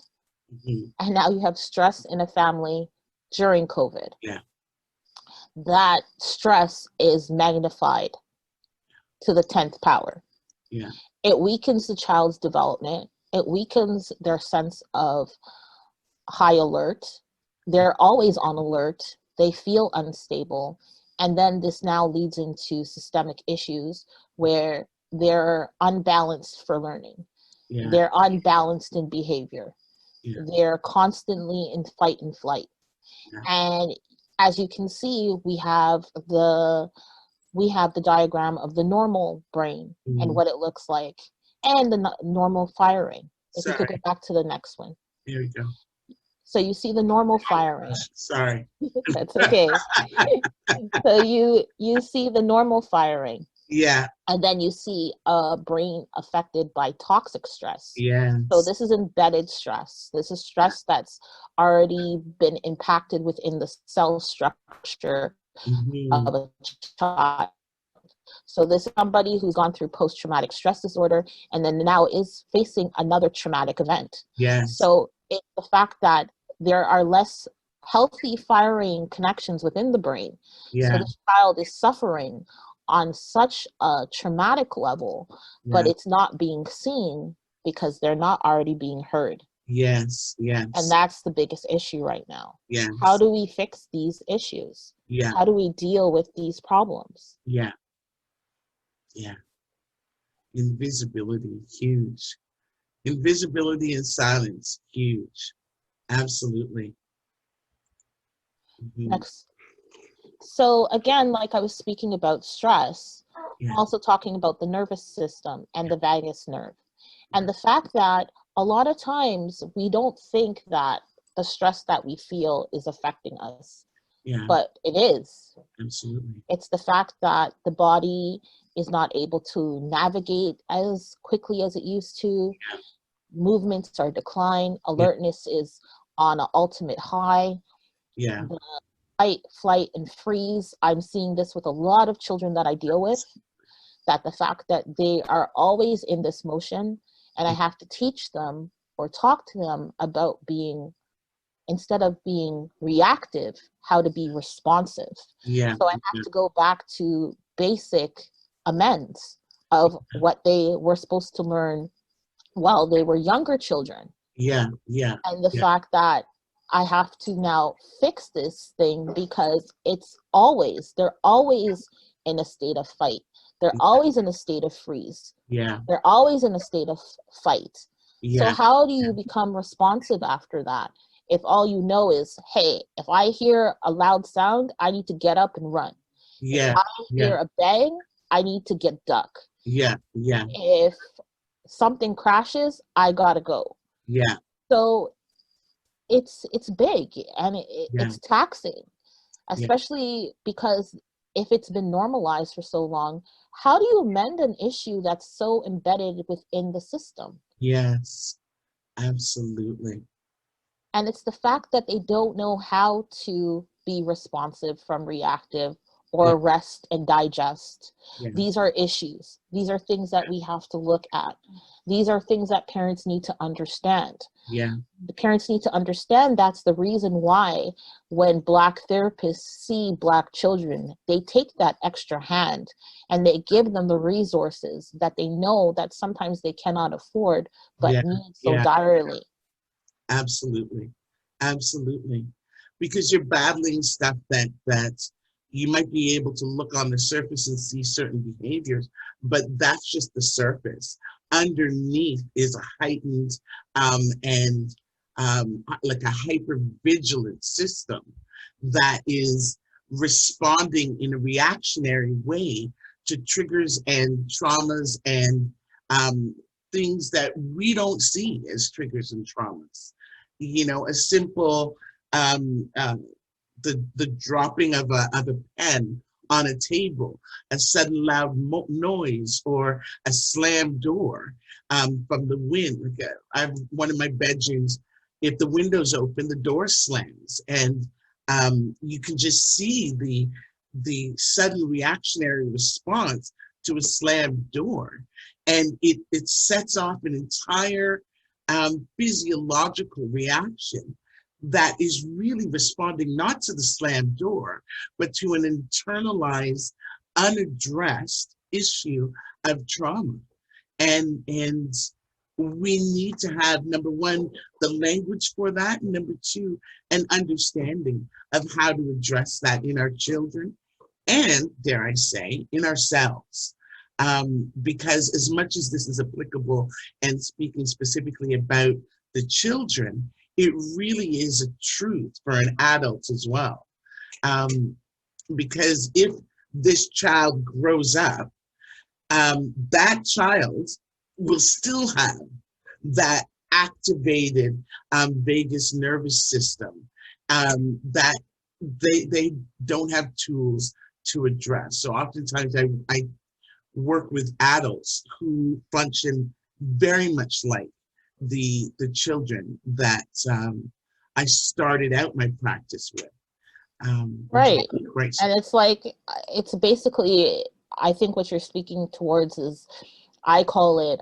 and now you have stress in a family during COVID. Yeah. That stress is magnified to the 10th power. Yeah. It weakens the child's development. It weakens their sense of high alert. They're always on alert. They feel unstable. And then this now leads into systemic issues where they're unbalanced for learning. Yeah. They're unbalanced in behavior. Yeah. They're constantly in fight and flight. Yeah. And as you can see, we have the diagram of the normal brain and what it looks like, and the normal firing. If you could go back to the next one. There we go. So you see the normal firing. Sorry. That's okay. So you see the normal firing. Yeah. And then you see a brain affected by toxic stress. Yes. So this is embedded stress. This is stress that's already been impacted within the cell structure Mhm. of a child. So this is somebody who's gone through post-traumatic stress disorder and then now is facing another traumatic event. Yes. So it's the fact that there are less healthy firing connections within the brain. So Yeah. this child is suffering on such a traumatic level, but Yeah. it's not being seen because they're not already being heard. Yes. And Yes. that's the biggest issue right now. How Yes. do we fix these issues? Yeah. How do we deal with these problems? Yeah. Yeah. Invisibility, huge. Invisibility and silence, huge. Absolutely. Mhm. Next. So again, like I was speaking about stress, Yeah. I'm also talking about the nervous system and Yeah. the vagus nerve. Yeah. And the fact that a lot of times we don't think that the stress that we feel is affecting us, Yeah. but it is. Absolutely. It's the fact that the body is not able to navigate as quickly as it used to. Yeah. Movements are decline. Yeah. Alertness is on an ultimate high. Yeah. The fight, flight, and freeze. I'm seeing this with a lot of children that I deal with, that the fact that they are always in this motion, and I have to teach them or talk to them about being, instead of being reactive, how to be responsive. Yeah. So I have to go back to basic amends of what they were supposed to learn while they were younger children. Yeah. Yeah. And the Yeah. fact that I have to now fix this thing because they're always in a state of fight. They're always in a state of freeze. Yeah. They're always in a state of fight. So Yeah. how do you become responsive after that? If all you know is, hey, if I hear a loud sound, I need to get up and run. If Yeah. I Yeah. hear a bang, I need to get duck. Yeah. Yeah. If something crashes, I gotta go. Yeah. So it's big and Yeah. it's taxing, Yeah. especially because if it's been normalized for so long, how do you amend an issue that's so embedded within the system? Yes. Absolutely. And it's the fact that they don't know how to be responsive from reactive Yeah. or rest and digest. Yeah. These are issues. These are things that we have to look at. These are things that parents need to understand. Yeah. The parents need to understand that's the reason why when Black therapists see Black children, they take that extra hand and they give them the resources that they know that sometimes they cannot afford but Yeah. need so Yeah. direly. Absolutely. Absolutely. Because you're battling stuff that you might be able to look on the surface and see certain behaviors, but that's just the surface. Underneath is a heightened and like a hyper vigilant system that is responding in a reactionary way to triggers and traumas and things that we don't see as triggers and traumas. You know, a simple um, uh, the dropping of a pen on a table, a sudden loud noise, or a slammed door from the wind. Like I have one of my bedrooms. If the window's open, the door slams, and you can just see the sudden reactionary response to a slammed door, and it sets off an entire physiological reaction that is really responding not to the slammed door, but to an internalized, unaddressed issue of trauma. And we need to have, number one, the language for that, and number two, an understanding of how to address that in our children and, dare I say, in ourselves. Because as much as this is applicable and speaking specifically about the children, it really is a truth for an adult as well. Because if this child grows up, that child will still have that activated vagus nervous system that they don't have tools to address. So oftentimes I work with adults who function very much like the children that I started out my practice with. Right. Great. And it's like, it's basically, I think what you're speaking towards is, I call it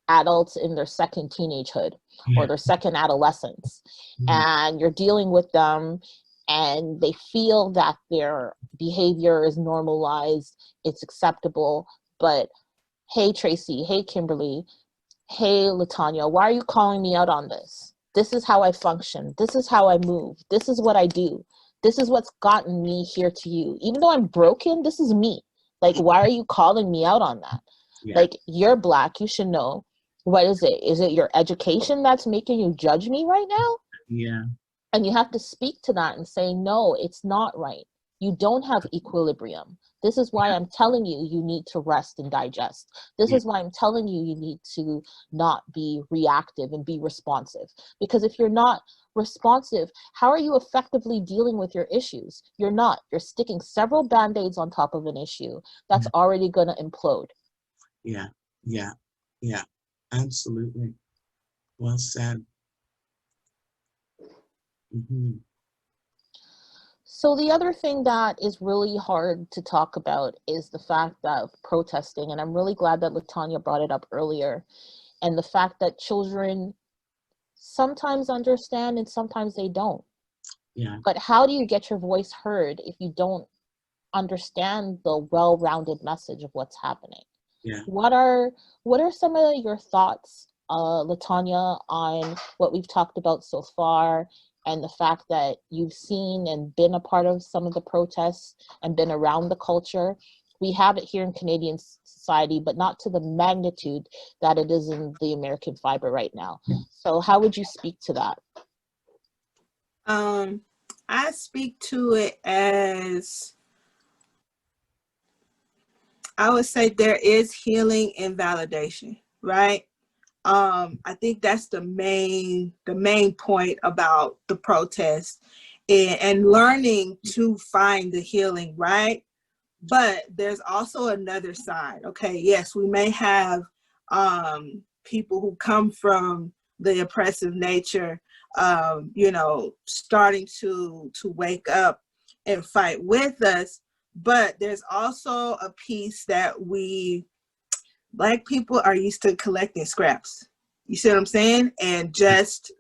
adults in their second teenagehood or their second adolescence. And you're dealing with them and they feel that their behavior is normalized, it's acceptable. But hey, Tracy, hey, Kimberly, hey, Latonya, why are you calling me out on this? This is how I function. This is how I move. This is what I do. This is what's gotten me here to you. Even though I'm broken, this is me. Like, why are you calling me out on that? Yeah. Like, you're Black, you should know. What is it? Is it your education that's making you judge me right now? Yeah. And you have to speak to that and say, no, it's not right. You don't have equilibrium. This is why I'm telling you, you need to rest and digest. This is why I'm telling you, you need to not be reactive and be responsive. Because if you're not responsive, how are you effectively dealing with your issues? You're not. You're sticking several Band-Aids on top of an issue that's already going to implode. Yeah. Yeah. Yeah. Absolutely. Well said. So the other thing that is really hard to talk about is the fact of protesting, and I'm really glad that Latonya brought it up earlier, and the fact that children sometimes understand and sometimes they don't. Yeah. But how do you get your voice heard if you don't understand the well-rounded message of what's happening? Yeah. What are some of your thoughts, Latonya, on what we've talked about so far, and the fact that you've seen and been a part of some of the protests and been around the culture? We have it here in Canadian society, but not to the magnitude that it is in the American fiber right now. So how would you speak to that? I speak to it as, I would say there is healing and validation, right? I think that's the main point about the protest, and learning to find the healing, right? But there's also another side. Okay, yes, we may have people who come from the oppressive nature, starting to wake up and fight with us. But there's also a piece that Black people are used to collecting scraps. You see what I'm saying? And just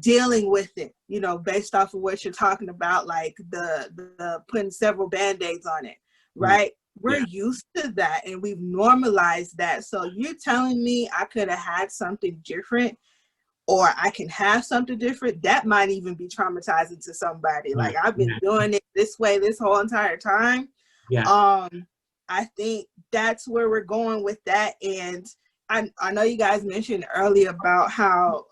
dealing with it, based off of what you're talking about, like the putting several Band-Aids on it, right? We're used to that and we've normalized that. So you're telling me I could have had something different, or I can have something different? That might even be traumatizing to somebody. Like, I've been doing it this way this whole entire time. I think that's where we're going with that. And I know you guys mentioned earlier about how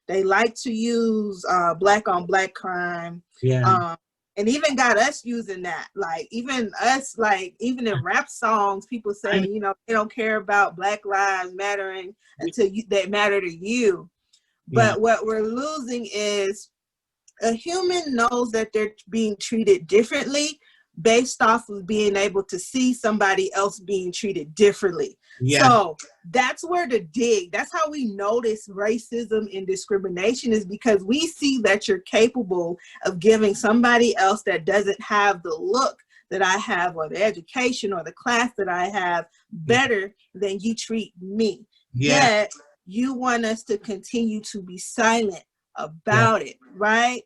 they like to use Black on Black crime. And even got us using that. Like, even us, like, even in rap songs, people saying, they don't care about Black lives mattering until they matter to you. But what we're losing is a human knows that they're being treated differently based off of being able to see somebody else being treated differently. So that's where the dig, that's how we notice racism and discrimination, is because we see that you're capable of giving somebody else that doesn't have the look that I have, or the education or the class that I have, better than you treat me. Yet you want us to continue to be silent about it, right?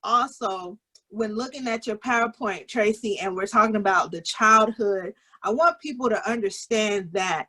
Also, when looking at your PowerPoint, Tracy, and we're talking about the childhood, I want people to understand that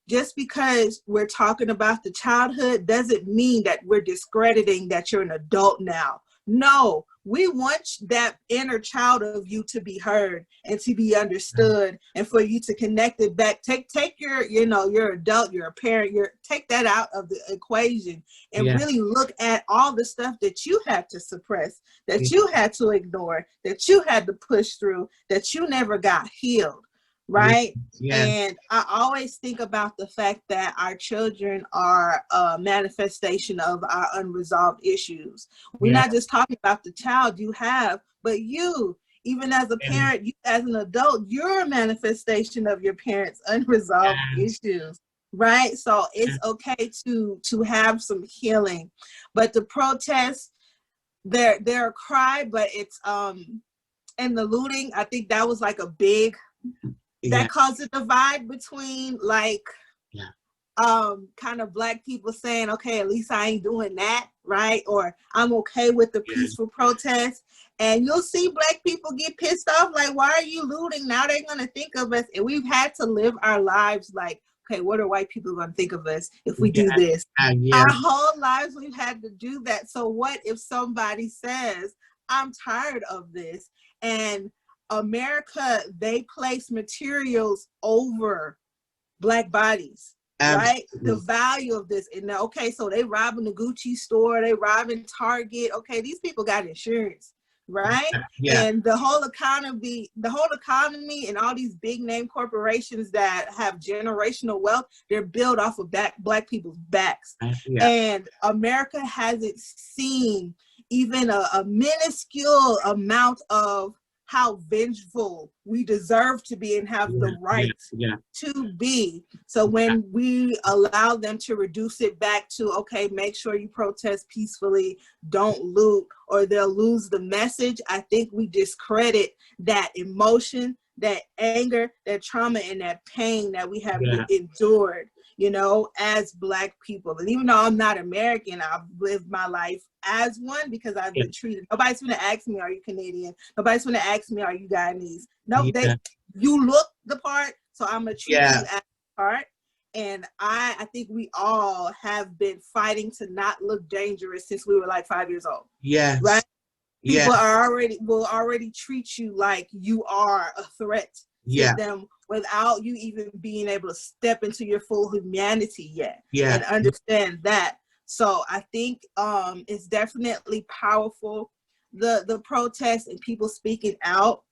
just because we're talking about the childhood doesn't mean that we're discrediting that you're an adult now. No, we want that inner child of you to be heard and to be understood, and for you to connect it back. Take your, you're adult, you're a parent, take that out of the equation and really look at all the stuff that you had to suppress, that you had to ignore, that you had to push through, that you never got healed. Right? And I always think about the fact that our children are a manifestation of our unresolved issues. We're not just talking about the child you have, but you, even as a parent, you as an adult, you're a manifestation of your parents' unresolved issues. Right? So it's okay to have some healing. But the protests, they're a cry, but it's and the looting, I think that was like a big, that caused a divide between like kind of Black people saying, okay, at least I ain't doing that, right? Or I'm okay with the peaceful protest. And you'll see Black people get pissed off, like, why are you looting? Now they're gonna think of us. And we've had to live our lives like, okay, what are white people gonna think of us if we do this? Our whole lives we've had to do that. So what if somebody says, I'm tired of this? And America, they place materials over Black bodies. Absolutely. Right? The value of this. And okay, so they robbing the Gucci store, they robbing Target. Okay, these people got insurance, right? And the whole economy and all these big name corporations that have generational wealth, they're built off of Black people's backs. And America hasn't seen even a minuscule amount of how vengeful we deserve to be and have the right to be. So when we allow them to reduce it back to, okay, make sure you protest peacefully, don't loot, or they'll lose the message, I think we discredit that emotion, that anger, that trauma, and that pain that we have endured, you know, as Black people. And even though I'm not American, I've lived my life as one because I've been treated. Nobody's gonna ask me, are you Canadian? Nobody's gonna ask me, are you Guyanese? No, you look the part, so I'm gonna treat you as the part. And I think we all have been fighting to not look dangerous since we were like 5 years old. Right? People will already treat you like you are a threat to them without you even being able to step into your full humanity yet and understand that. So I think it's definitely powerful, the protests and people speaking out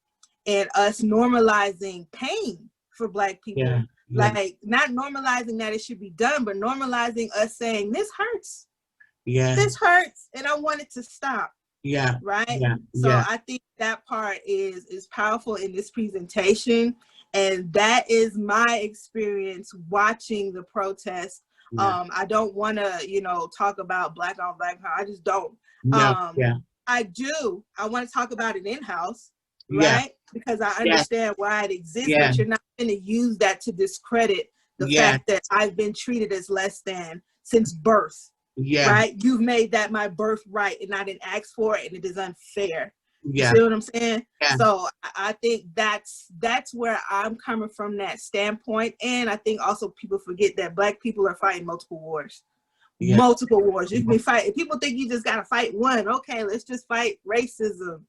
and us normalizing pain for Black people. Like not normalizing that it should be done, but normalizing us saying this hurts. This hurts and I want it to stop. Right. So I think that part is powerful in this presentation. And that is my experience watching the protest. I don't want to, you know, talk about Black on Black. I just don't. I do. I want to talk about it in-house, right? Because I understand why it exists, but you're not going to use that to discredit the fact that I've been treated as less than since birth. Right? You've made that my birthright and I didn't ask for it and it is unfair. You see what I'm saying? So I think that's where I'm coming from, that standpoint. And I think also people forget that Black people are fighting multiple wars. Multiple wars. You can be fighting. People think you just gotta fight one. Okay, let's just fight racism.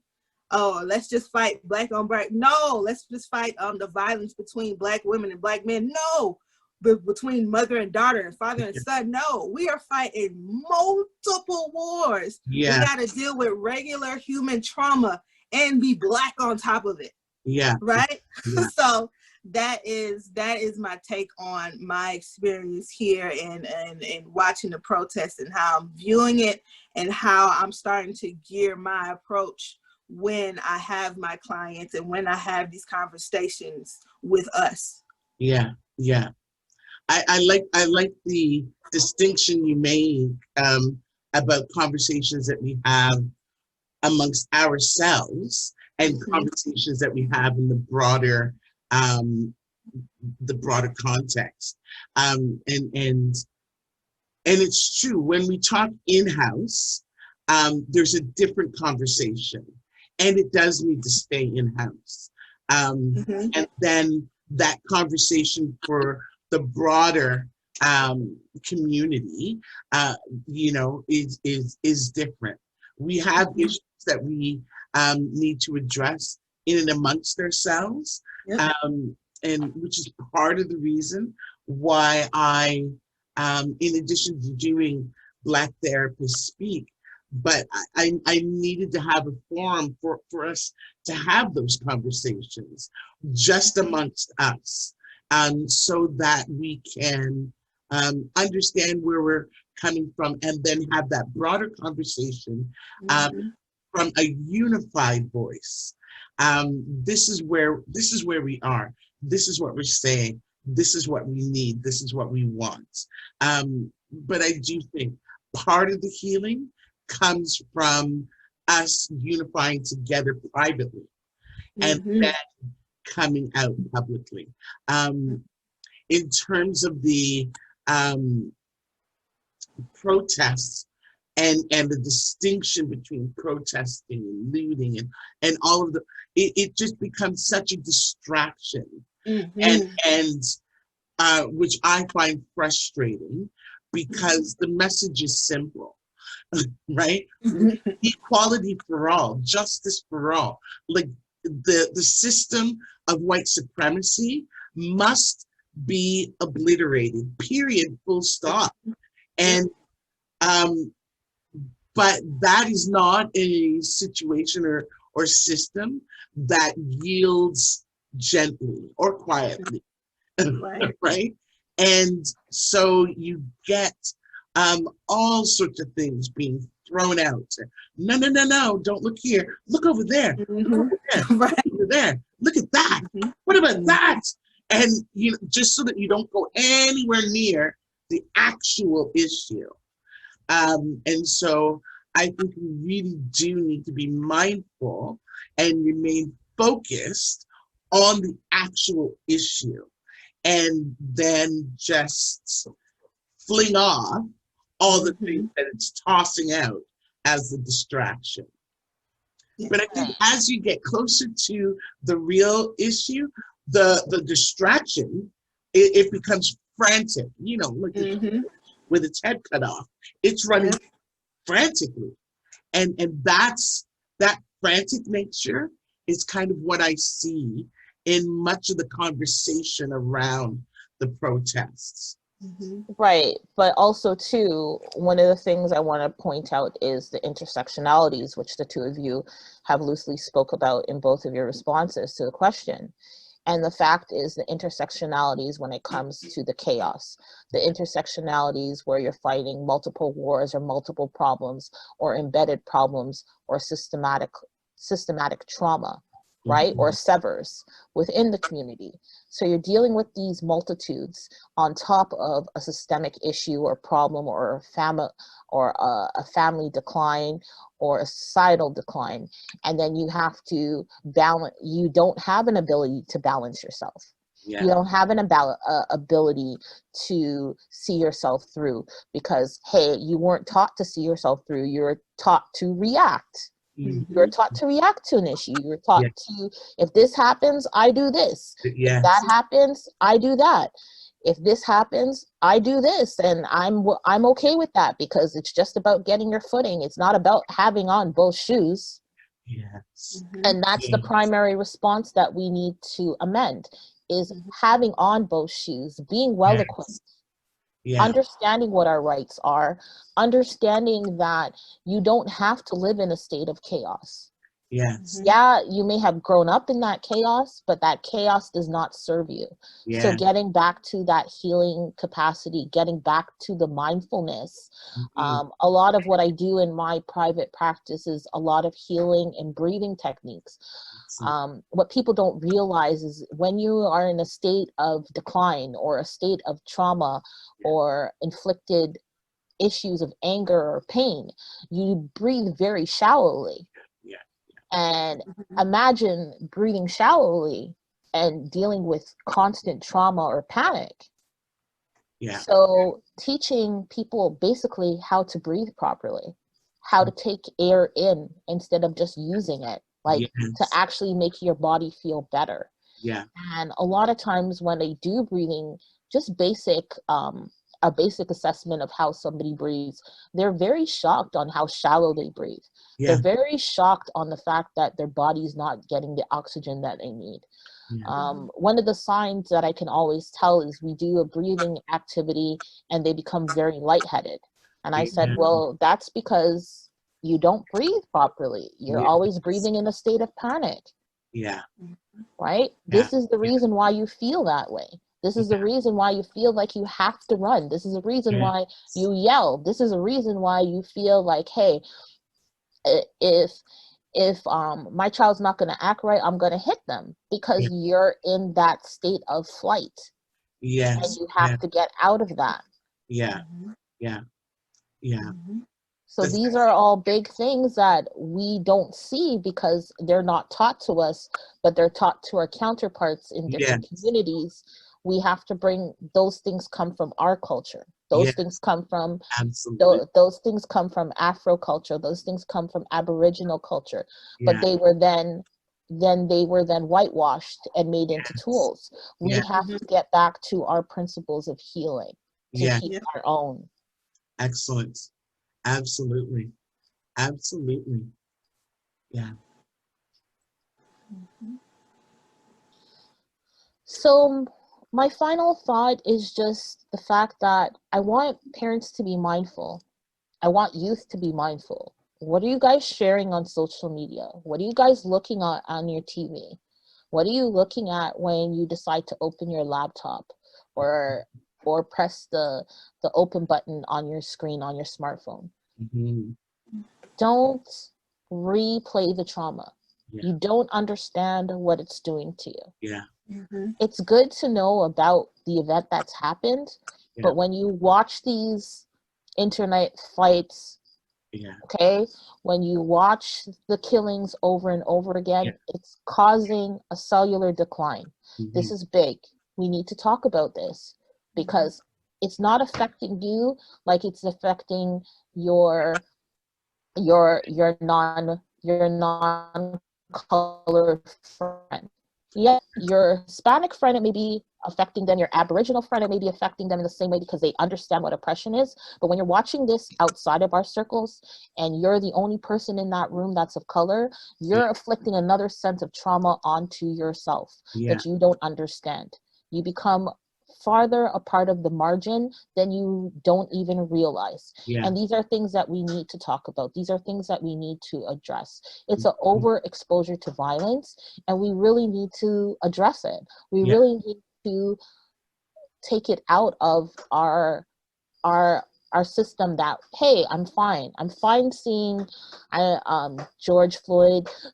Oh, let's just fight Black on Black. No, let's just fight the violence between Black women and Black men. No. Between mother and daughter and father and son. No, we are fighting multiple wars. We got to deal with regular human trauma and be Black on top of it. Right. So that is my take on my experience here and watching the protests and how I'm viewing it and how I'm starting to gear my approach when I have my clients and when I have these conversations with us. I like the distinction you made about conversations that we have amongst ourselves and conversations that we have in the broader context. And it's true, when we talk in-house, there's a different conversation, and it does need to stay in-house. And then that conversation for the broader community, you know, is different. We have issues that we need to address in and amongst ourselves, and which is part of the reason why I, in addition to doing Black Therapists Speak, but I needed to have a forum for us to have those conversations just amongst us. So that we can understand where we're coming from and then have that broader conversation from a unified voice. This is where we are. This is what we're saying. This is what we need. This is what we want. But I do think part of the healing comes from us unifying together privately and then coming out publicly. In terms of the protests and the distinction between protesting and looting and all of it just becomes such a distraction, and which I find frustrating because the message is simple, right? Equality for all, justice for all. Like the system of white supremacy must be obliterated, period, full stop. And but that is not a situation or system that yields gently or quietly, right? And so you get all sorts of things being thrown out. No, no, no, no, don't look here. Look over there. Look over there. Look over there. Look at that. What about that? And you know, just so that you don't go anywhere near the actual issue. And so I think we really do need to be mindful and remain focused on the actual issue, and then just fling off all the things that it's tossing out as the distraction. But I think as you get closer to the real issue, the distraction, it becomes frantic, you know, like with its head cut off. It's running frantically. And that's that frantic nature is kind of what I see in much of the conversation around the protests. Right, but also too, one of the things I want to point out is the intersectionalities, which the two of you have loosely spoke about in both of your responses to the question. And the fact is the intersectionalities when it comes to the chaos, the intersectionalities where you're fighting multiple wars or multiple problems or embedded problems or systematic trauma, right? Or severs within the community. So you're dealing with these multitudes on top of a systemic issue or problem or a family decline or a societal decline. And then you have to balance, you don't have an ability to balance yourself. You don't have an ability to see yourself through because, hey, you weren't taught to see yourself through, you were taught to react. You're taught to react to an issue. You're taught to, if this happens, I do this. If that happens, I do that. If this happens, I do this. And I'm okay with that because it's just about getting your footing. It's not about having on both shoes. And that's the primary response that we need to amend is having on both shoes, being well equipped. Understanding what our rights are, understanding that you don't have to live in a state of chaos. Yeah, you may have grown up in that chaos, but that chaos does not serve you. So getting back to that healing capacity, getting back to the mindfulness. A lot of what I do in my private practice is a lot of healing and breathing techniques. What people don't realize is when you are in a state of decline or a state of trauma or inflicted issues of anger or pain, you breathe very shallowly. And imagine breathing shallowly and dealing with constant trauma or panic. So teaching people basically how to breathe properly, how to take air in instead of just using it, like to actually make your body feel better. And a lot of times when they do breathing, just a basic assessment of how somebody breathes, they're very shocked on how shallow they breathe. They're very shocked on the fact that their body's not getting the oxygen that they need. One of the signs that I can always tell is we do a breathing activity and they become very lightheaded. And I said, well, that's because you don't breathe properly. You're always breathing in a state of panic. Right? This is the reason why you feel that way. This is the reason why you feel like you have to run. This is the reason why you yell. This is a reason why you feel like, hey, if my child's not going to act right, I'm going to hit them, because you're in that state of flight. And you have to get out of that. So these are all big things that we don't see because they're not taught to us, but they're taught to our counterparts in different communities. We have to bring those things come from our culture. Those things come from those things come from Afro culture. Those things come from Aboriginal culture. But they were then whitewashed and made into tools. We have to get back to our principles of healing to heal our own. Excellent. Absolutely. Absolutely. Yeah. So my final thought is just the fact that I want parents to be mindful. I want youth to be mindful. What are you guys sharing on social media? What are you guys looking at on your TV? What are you looking at when you decide to open your laptop or press the open button on your screen on your smartphone? Don't replay the trauma. You don't understand what it's doing to you. It's good to know about the event that's happened, but when you watch these internet fights, okay, when you watch the killings over and over again, it's causing a cellular decline. This is big. We need to talk about this because it's not affecting you like it's affecting your non-color friend. Yeah, your Hispanic friend, it may be affecting them. Your Aboriginal friend, it may be affecting them in the same way because they understand what oppression is. But when you're watching this outside of our circles and you're the only person in that room that's of color, you're inflicting another sense of trauma onto yourself that you don't understand. You become farther a part of the margin than you don't even realize. And these are things that we need to talk about. These are things that we need to address. It's an overexposure to violence, and we really need to address it. We really need to take it out of our system that, hey, I'm fine seeing George Floyd's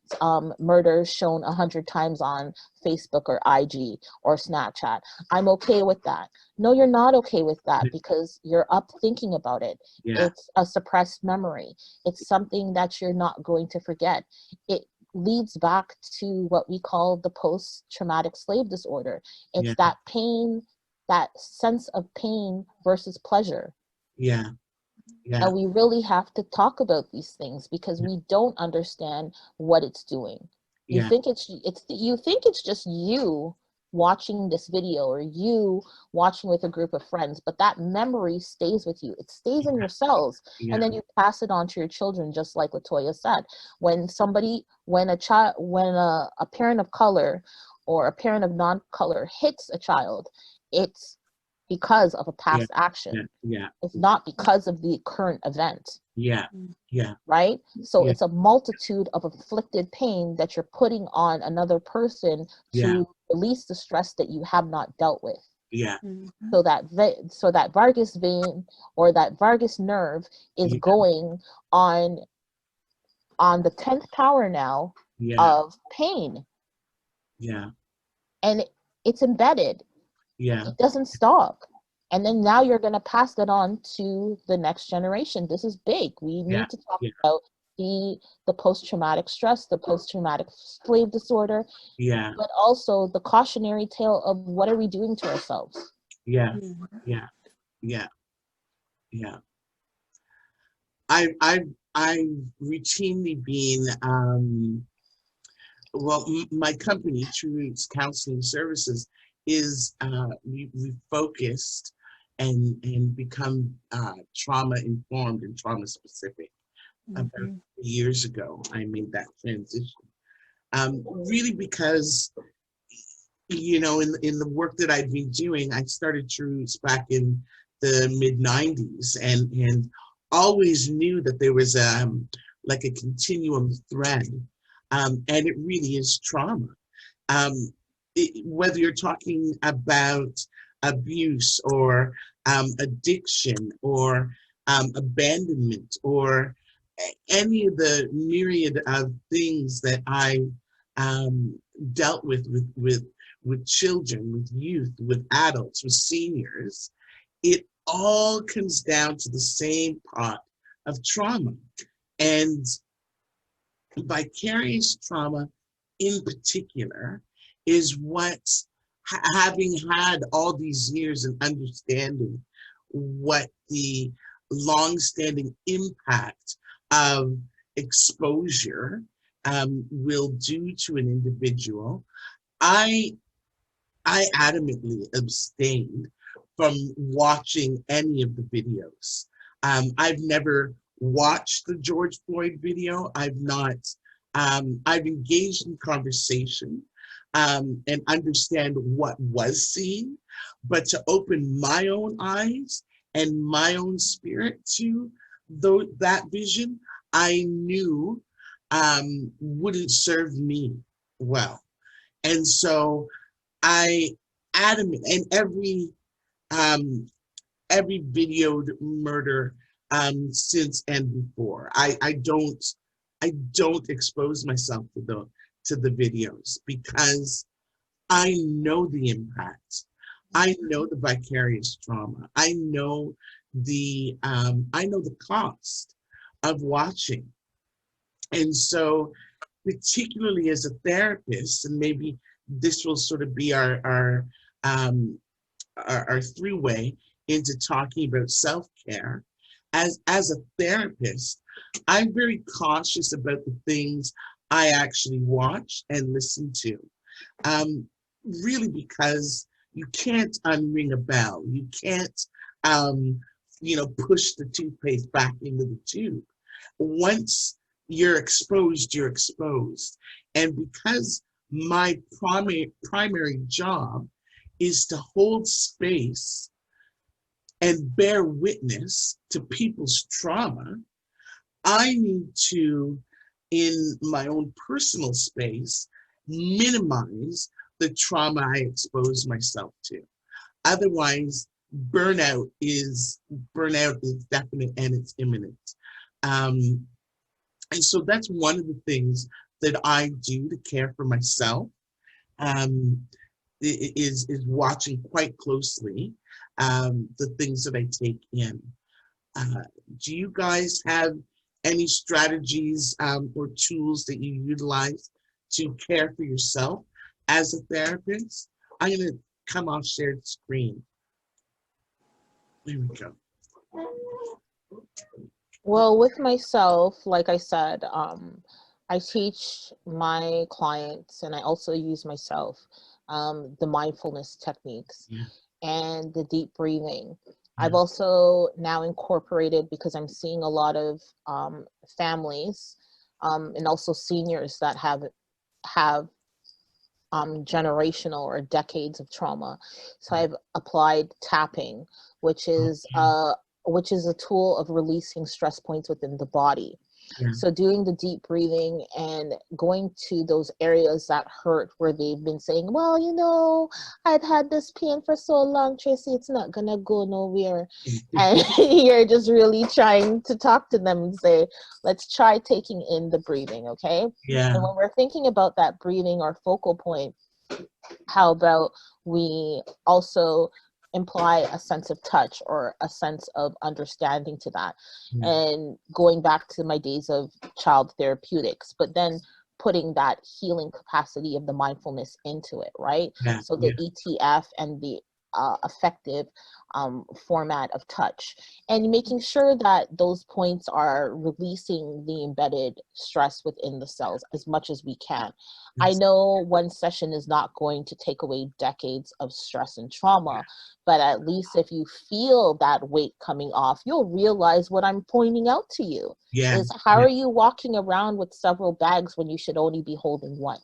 murder shown 100 times on Facebook or IG or Snapchat. I'm okay with that. No, you're not okay with that because you're up thinking about it. It's a suppressed memory. It's something that you're not going to forget. It leads back to what we call the post-traumatic slave disorder. It's that pain, that sense of pain versus pleasure. And we really have to talk about these things because we don't understand what it's doing. You think it's just you watching this video or you watching with a group of friends, but that memory stays with you. It stays in your cells, and then you pass it on to your children, just like Latoya said. When a parent of color or a parent of non-color hits a child, it's because of a past action. It's not because of the current event. Right? So it's a multitude of inflicted pain that you're putting on another person to release the stress that you have not dealt with. So that Vargas vein or that Vargas nerve is going on the 10th power now of pain. And it's embedded. It doesn't stop. And then now you're going to pass that on to the next generation. This is big. We need to talk about the post-traumatic stress, the post-traumatic slave disorder, but also the cautionary tale of what are we doing to ourselves. I've routinely been my company, True Roots Counseling Services, is we focused and become trauma informed and trauma specific. About 3 years ago, I made that transition. Really because, in the work that I've been doing, I started True Roots back in the mid-90s and always knew that there was like a continuum thread. And it really is trauma. Whether you're talking about abuse or addiction or abandonment or any of the myriad of things that I dealt with children, with youth, with adults, with seniors, it all comes down to the same pot of trauma. And vicarious trauma in particular is what, having had all these years and understanding what the long-standing impact of exposure will do to an individual, I adamantly abstained from watching any of the videos. I've never watched the George Floyd video. I've not, I've engaged in conversation and understand what was seen, but to open my own eyes and my own spirit to that vision, I knew wouldn't serve me well. And so I adamant, and every videoed murder since and before, I don't expose myself to the videos because I know the impact. I know the vicarious trauma. I know the cost of watching. And so, particularly as a therapist, and maybe this will sort of be our three-way into talking about self-care. As a therapist, I'm very cautious about the things I actually watch and listen to. Really, because you can't unring a bell. You can't, push the toothpaste back into the tube. Once you're exposed, you're exposed. And because my primary job is to hold space and bear witness to people's trauma, I need to, in my own personal space, minimize the trauma I expose myself to. Otherwise, burnout is definite and it's imminent. And so that's one of the things that I do to care for myself, is watching quite closely the things that I take in. Do you guys have any strategies or tools that you utilize to care for yourself as a therapist? I'm going to come off shared screen. There we go. Well, with myself, like I said, I teach my clients, and I also use myself, the mindfulness techniques and the deep breathing. I've also now incorporated, because I'm seeing a lot of families and also seniors that have generational or decades of trauma. So I've applied tapping, which is a tool of releasing stress points within the body. So doing the deep breathing and going to those areas that hurt, where they've been saying, well, I've had this pain for so long, Tracey, it's not gonna go nowhere. And you're just really trying to talk to them and say, let's try taking in the breathing, okay? And when we're thinking about that breathing or focal point, how about we also imply a sense of touch or a sense of understanding to that? And going back to my days of child therapeutics, but then putting that healing capacity of the mindfulness into it, right? So the ETF and the effective format of touch, and making sure that those points are releasing the embedded stress within the cells as much as we can. I know one session is not going to take away decades of stress and trauma, but at least if you feel that weight coming off, you'll realize what I'm pointing out to you is how are you walking around with several bags when you should only be holding one?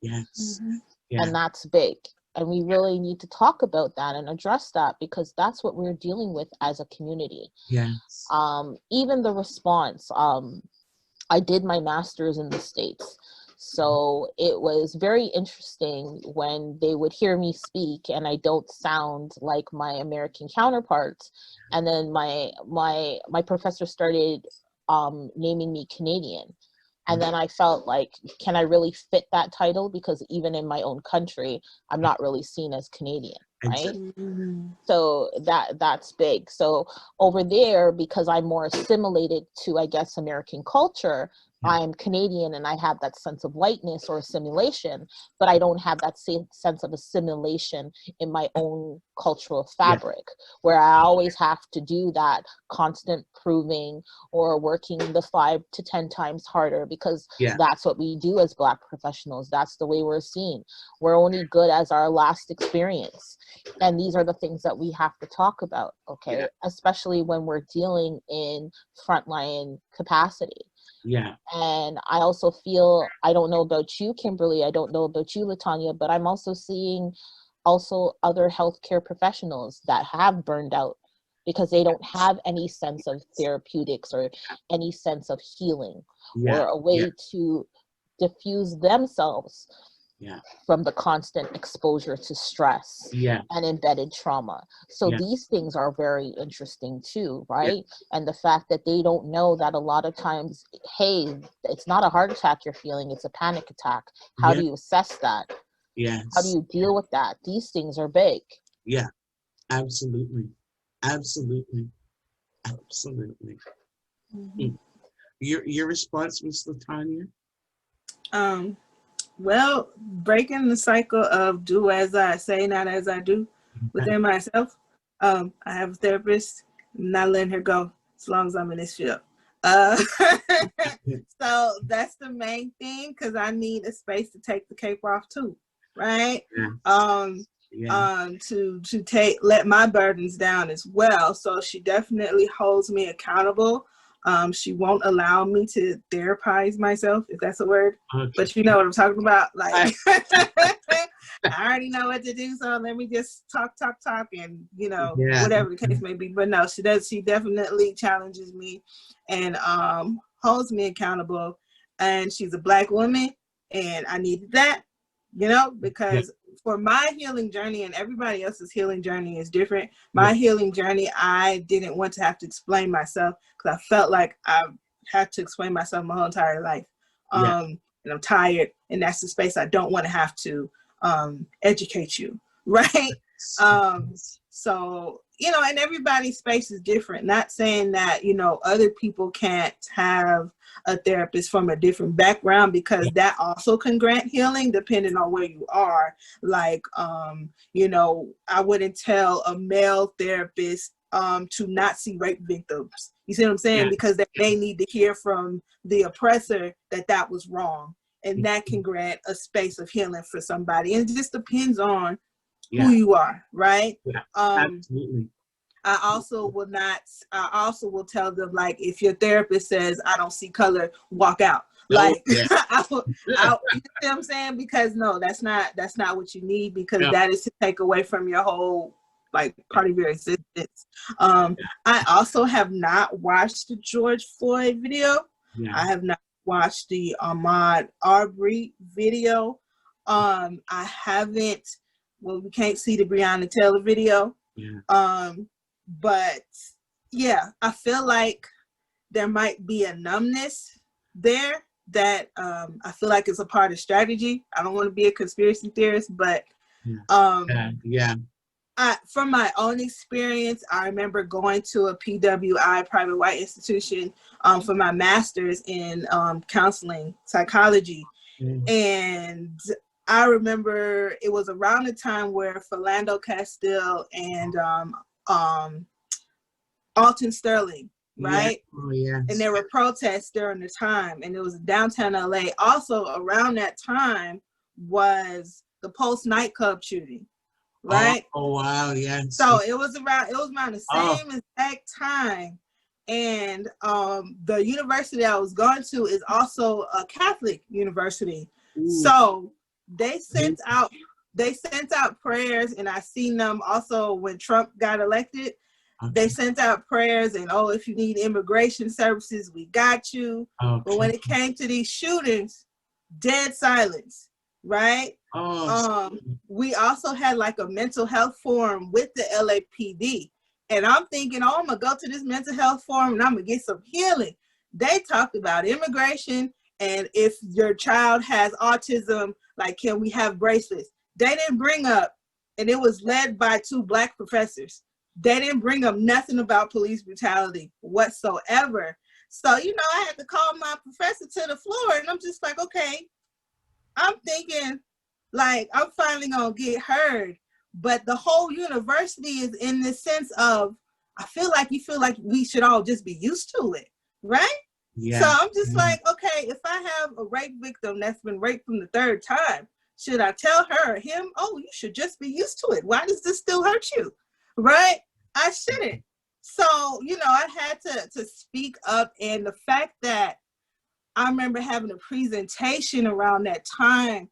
And that's big. And we really need to talk about that and address that, because that's what we're dealing with as a community. Even the response, I did my master's in the States. So it was very interesting when they would hear me speak and I don't sound like my American counterparts. And then my professor started naming me Canadian. And then I felt like, can I really fit that title? Because even in my own country, I'm not really seen as Canadian. right? Mm-hmm. So that's big. So over there, because I'm more assimilated to, I guess, American culture, I'm Canadian and I have that sense of whiteness or assimilation, but I don't have that same sense of assimilation in my own cultural fabric, where I always have to do that constant proving or working the 5 to 10 times harder, because that's what we do as Black professionals. That's the way we're seen. We're only good as our last experience. And these are the things that we have to talk about, okay? Especially when we're dealing in frontline capacity. Yeah. And I also feel, I don't know about you, Kimberly, I don't know about you, Latonya, but I'm also seeing other healthcare professionals that have burned out because they don't have any sense of therapeutics or any sense of healing or a way to diffuse themselves from the constant exposure to stress and embedded trauma. So these things are very interesting too, right? And the fact that they don't know that a lot of times, hey, it's not a heart attack you're feeling, it's a panic attack. How do you assess that? How do you deal with that? These things are big. Yeah, absolutely. Absolutely. Absolutely. Mm-hmm. Your response, Ms. Latonya? Well, breaking the cycle of do as I say, not as I do within myself. I have a therapist, not letting her go as long as I'm in this field. So that's the main thing, because I need a space to take the cape off too, right? To let my burdens down as well. So she definitely holds me accountable. She won't allow me to therapize myself, if that's a word. But you know what I'm talking about. Like, I already know what to do, so let me just talk, and whatever the case may be. But no, she does. She definitely challenges me and holds me accountable. And she's a Black woman, and I needed that, because for my healing journey, and everybody else's healing journey is different. My healing journey, I didn't want to have to explain myself, because I felt like I had to explain myself my whole entire life. And I'm tired, and that's the space I don't want to have to educate you, right? So, and everybody's space is different. Not saying that, other people can't have a therapist from a different background, because that also can grant healing depending on where you are. Like, I wouldn't tell a male therapist to not see rape victims. You see what I'm saying? Because they need to hear from the oppressor that was wrong. And that can grant a space of healing for somebody. And it just depends on who you are, right? Absolutely. I also will tell them, like, if your therapist says, I don't see color, walk out. Like, you know what I'm saying? Because no, that's not what you need, because that is to take away from your whole, like, part of your existence. I also have not watched the George Floyd video. I have not watched the Ahmaud Arbery video. I haven't, well, we can't see the Breonna Taylor video. But yeah, I feel like there might be a numbness there that I feel like it's a part of strategy. I don't want to be a conspiracy theorist, but from my own experience, I remember going to a PWI, private white institution, for my master's in counseling psychology. And I remember it was around the time where Philando Castile and Alton Sterling, right? And there were protests during the time, and it was downtown LA. Also around that time was the Pulse nightclub shooting, right? Oh wow, yes. So it was around the same exact time. And the university I was going to is also a Catholic university. So they sent out prayers, and I seen them also when Trump got elected. They sent out prayers, and if you need immigration services, we got you. But when it came to these shootings, dead silence, right? We also had like a mental health forum with the LAPD. And I'm thinking, I'm gonna go to this mental health forum and I'm gonna get some healing. They talked about immigration, and if your child has autism, like, can we have bracelets? They didn't bring up and it was led by 2 Black professors. They didn't bring up nothing about police brutality whatsoever. So, you know, I had to call my professor to the floor, and I'm just like, okay, I'm thinking, like, I'm finally gonna get heard. But the whole university is in this sense of, I feel like you feel like we should all just be used to it, right? Yeah. So I'm just like, okay, if I have a rape victim that's been raped from the 3rd time, should I tell her or him, oh, you should just be used to it? Why does this still hurt you? Right? I shouldn't. So, you know, I had to speak up. And the fact that I remember having a presentation around that time,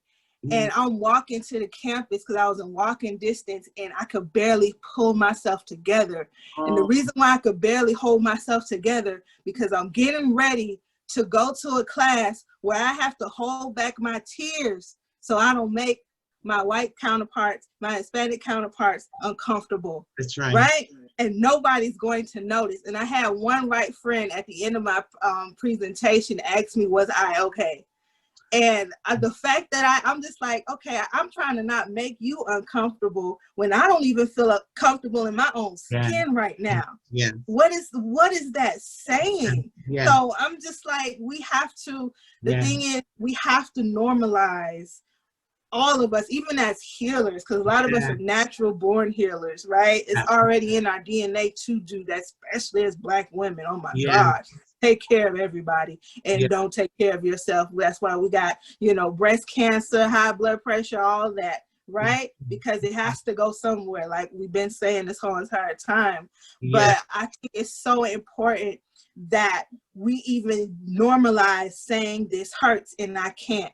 and I'm walking to the campus because I was in walking distance, and I could barely pull myself together. And the reason why I could barely hold myself together, because I'm getting ready to go to a class where I have to hold back my tears so I don't make my white counterparts, my Hispanic counterparts uncomfortable. That's right. Right? And nobody's going to notice. And I had one white friend at the end of my presentation ask me, was I okay? And the fact that I'm just like, okay, I'm trying to not make you uncomfortable when I don't even feel comfortable in my own skin right now. Yeah. What is that saying? Yeah. So I'm just like, we have to, the thing is, we have to normalize, all of us, even as healers, because a lot of us are natural born healers, right? It's already in our DNA to do that, especially as Black women. Oh my gosh. Take care of everybody and don't take care of yourself. That's why we got, you know, breast cancer, high blood pressure, all that, right? Because it has to go somewhere, like we've been saying this whole entire time. But I think it's so important that we even normalize saying this hurts and I can't,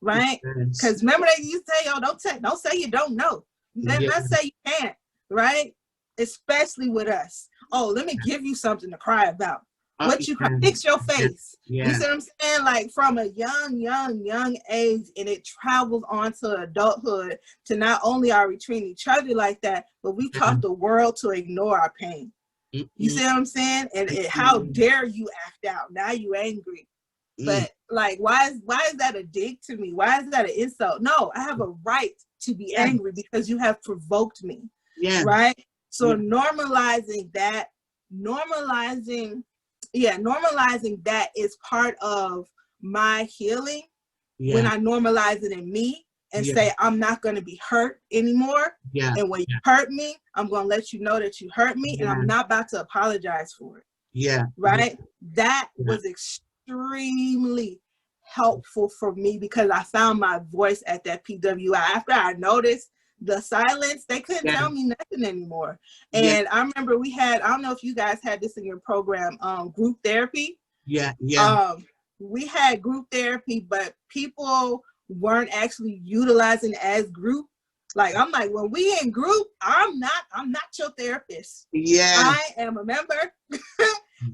right? Because remember they used to say, oh, don't say you don't know. Then not say you can't, right? Especially with us. Oh, let me give you something to cry about. What you cry? Fix your face. You see what I'm saying? Like from a young age, and it travels on to adulthood, to not only are we treating each other like that, but we taught the world to ignore our pain. You see what I'm saying? And how dare you act out? Now you angry. But like, why is that a dig to me? Why is that an insult? No, I have a right to be angry because you have provoked me. Right? So normalizing that, normalizing that is part of my healing. When I normalize it in me and say, I'm not going to be hurt anymore. And when you hurt me, I'm going to let you know that you hurt me, and I'm not about to apologize for it. Right? That was extremely helpful for me, because I found my voice at that PWI. After I noticed the silence, they couldn't tell me nothing anymore. And I remember we had, I don't know if you guys had this in your program, group therapy. We had group therapy, but people weren't actually utilizing as group. Like, I'm like, when we in group, I'm not your therapist. I am a member.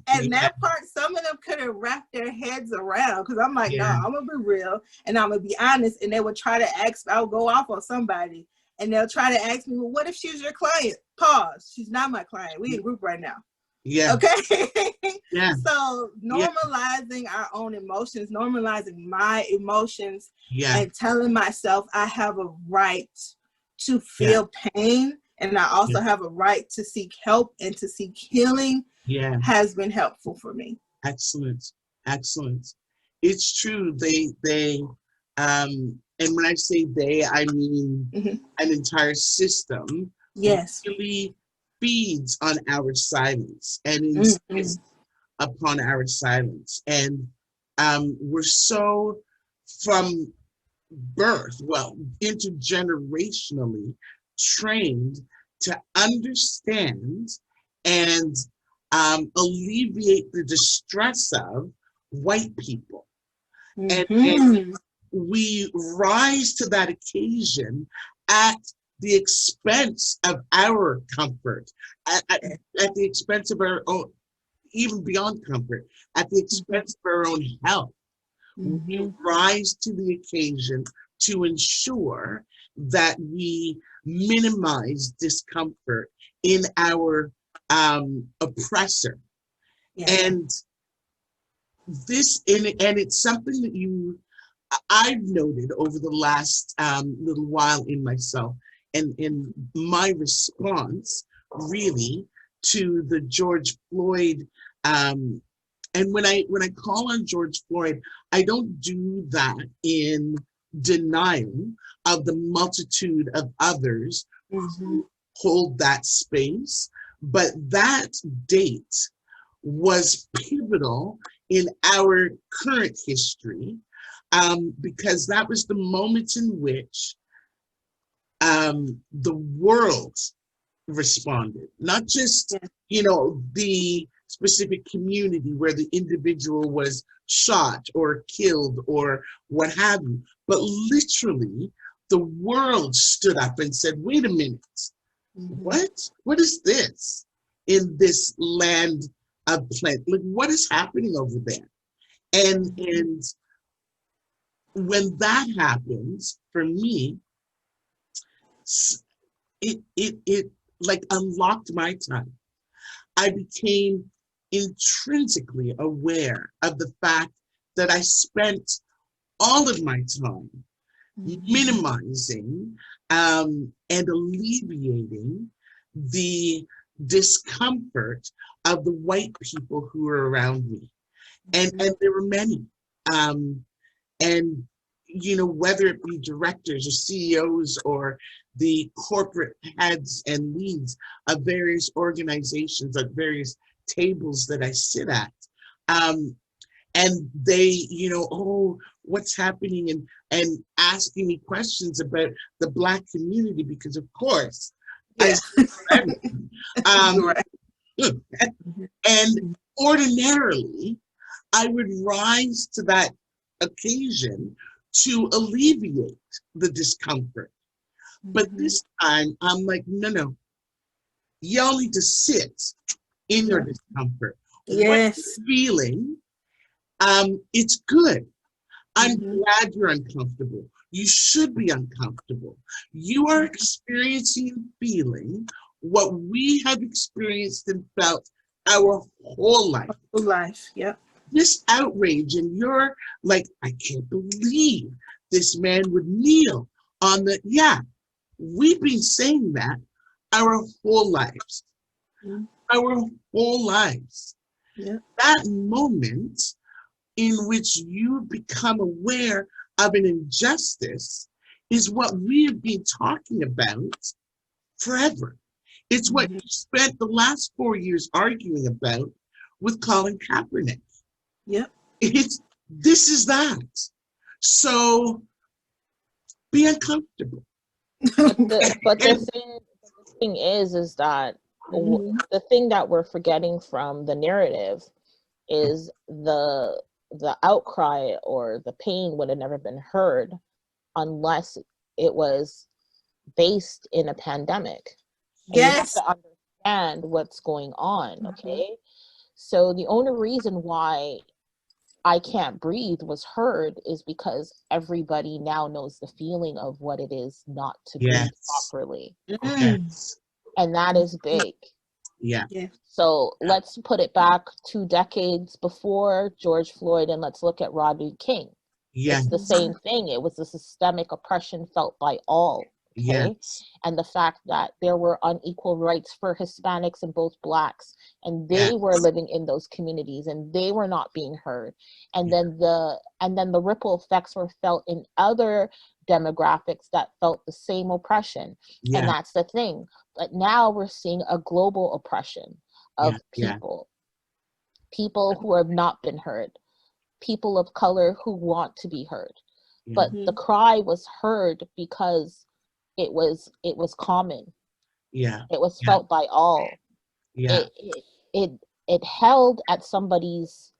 And that part, some of them couldn't wrap their heads around, because I'm like, no, I'm gonna be real and I'm gonna be honest. And they would try to ask, I'll go off on somebody, and they'll try to ask me, well, what if she's your client? Pause. She's not my client. We in group right now. Okay. So normalizing our own emotions, normalizing my emotions, and telling myself I have a right to feel pain, and I also have a right to seek help and to seek healing, has been helpful for me. Excellent. It's true. They and when I say they, I mean an entire system really feeds on our silence and insists upon our silence. And we're so, from birth, well, intergenerationally trained to understand and alleviate the distress of white people. And we rise to that occasion at the expense of our comfort, at the expense of our own, even beyond comfort, at the expense of our own health. We rise to the occasion to ensure that we minimize discomfort in our oppressor. And this, and it's something that I've noted over the last little while in myself, and my response really to the George Floyd, and when I call on George Floyd, I don't do that in denial of the multitude of others who hold that space, but that date was pivotal in our current history, because that was the moment in which the world responded, not just, the specific community where the individual was shot or killed or what have you, but literally the world stood up and said, wait a minute, what is this in this land of plenty? Like, what is happening over there? And when that happens, for me, it like unlocked my time. I became intrinsically aware of the fact that I spent all of my time minimizing and alleviating the discomfort of the white people who were around me. And there were many. And, whether it be directors or CEOs or the corporate heads and leads of various organizations at various tables that I sit at. And they, oh, what's happening? And asking me questions about the Black community, because of course, I speak for everything. And ordinarily, I would rise to that occasion to alleviate the discomfort. But this time, I'm like, no, y'all need to sit in your discomfort. Yes. What you're feeling, it's good. I'm glad you're uncomfortable. You should be uncomfortable. You are experiencing and feeling what we have experienced and felt our whole life. Yep. This outrage, and you're like, I can't believe this man would kneel on the, we've been saying that our whole lives. Our whole lives. Yeah. That moment in which you become aware of an injustice is what we have been talking about forever. It's what you spent the last 4 years arguing about with Colin Kaepernick. Yep. This is that. So be uncomfortable. But the thing is that the thing that we're forgetting from the narrative is the outcry or the pain would have never been heard unless it was based in a pandemic. And yes. you have to understand what's going on, okay? So the only reason why I Can't Breathe was heard is because everybody now knows the feeling of what it is not to breathe properly. Yes. And that is big. Yeah. So let's put it back 2 decades before George Floyd and let's look at Rodney King. It's the same thing. It was a systemic oppression felt by all. Okay. And the fact that there were unequal rights for Hispanics and both Blacks, and they were living in those communities and they were not being heard. And then the ripple effects were felt in other demographics that felt the same oppression. And that's the thing. But now we're seeing a global oppression of people who have not been heard, people of color who want to be heard. But the cry was heard because it was common. It was felt by all. It held at somebody's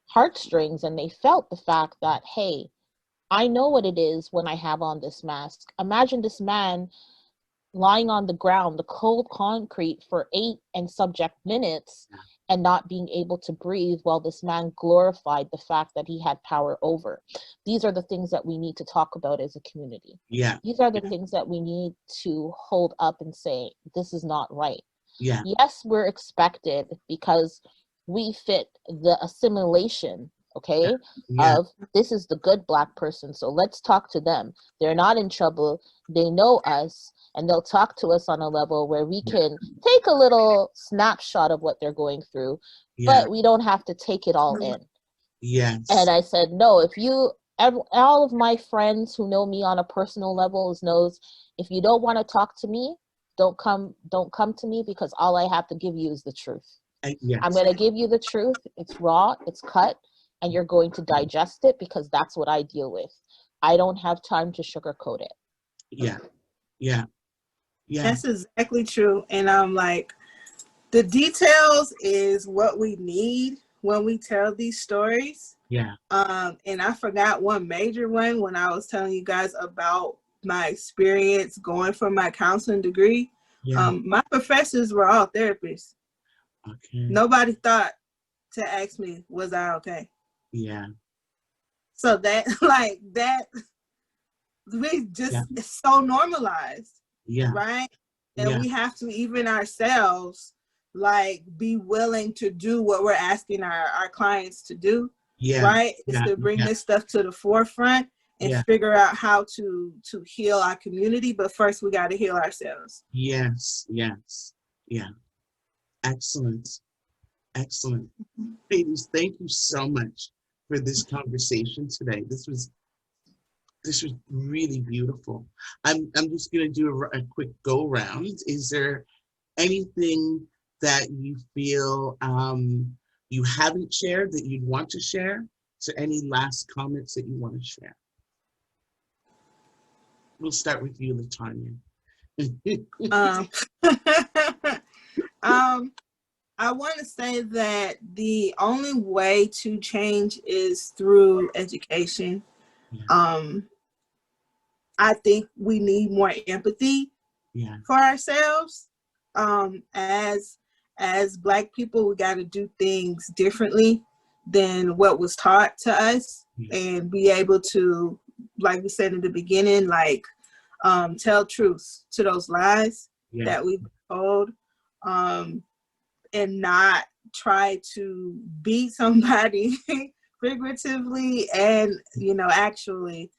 heartstrings, and they felt the fact that, hey, I know what it is when I have on this mask. Imagine this man lying on the ground, the cold concrete, for 8 and subject minutes and not being able to breathe while this man glorified the fact that he had power over. These are the things that we need to talk about as a community. These are the things that we need to hold up and say, this is not right. Yes, we're expected because we fit the assimilation, okay? Yeah. Of this is the good Black person, so let's talk to them. They're not in trouble. They know us, and they'll talk to us on a level where we can take a little snapshot of what they're going through, Yeah. but we don't have to take it all in. Yes. And I said, no, if you, all of my friends who know me on a personal level knows, if you don't want to talk to me, don't come to me, because all I have to give you is the truth. Yes. I'm going to give you the truth. It's raw, it's cut, and you're going to digest it, because that's what I deal with. I don't have time to sugarcoat it. Yeah. Yeah. Yeah. That's exactly true. And I'm like, the details is what we need when we tell these stories. Yeah. And I forgot one major one when I was telling you guys about my experience going for my counseling degree. Yeah. My professors were all therapists. Okay. Nobody thought to ask me, was I okay? Yeah. So that, like, that, we just, it's so normalized. Yeah. Right? And Yeah. we have to, even ourselves, like, be willing to do what we're asking our clients to do. Yeah. Right? Is Yeah. to bring Yeah. this stuff to the forefront and Yeah. figure out how to heal our community. But first we got to heal ourselves. Yes. Yes. Yeah. Excellent. Excellent. Ladies, thank you so much for this conversation today. This was really beautiful. I'm just going to do a quick go round. Is there anything that you feel you haven't shared that you'd want to share? So any last comments that you want to share? We'll start with you, Latonya. I want to say that the only way to change is through education. Yeah. I think we need more empathy for ourselves. As Black people, we got to do things differently than what was taught to us, and be able to, like we said in the beginning, like, tell truths to those lies that we've been told, and not try to beat somebody figuratively and, actually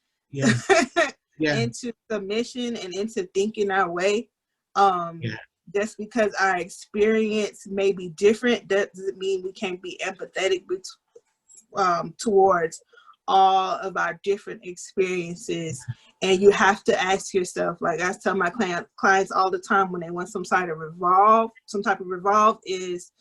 into submission and into thinking our way. Just because our experience may be different doesn't mean we can't be empathetic towards all of our different experiences. And you have to ask yourself, like I tell my clients all the time when they want some type of revolve is,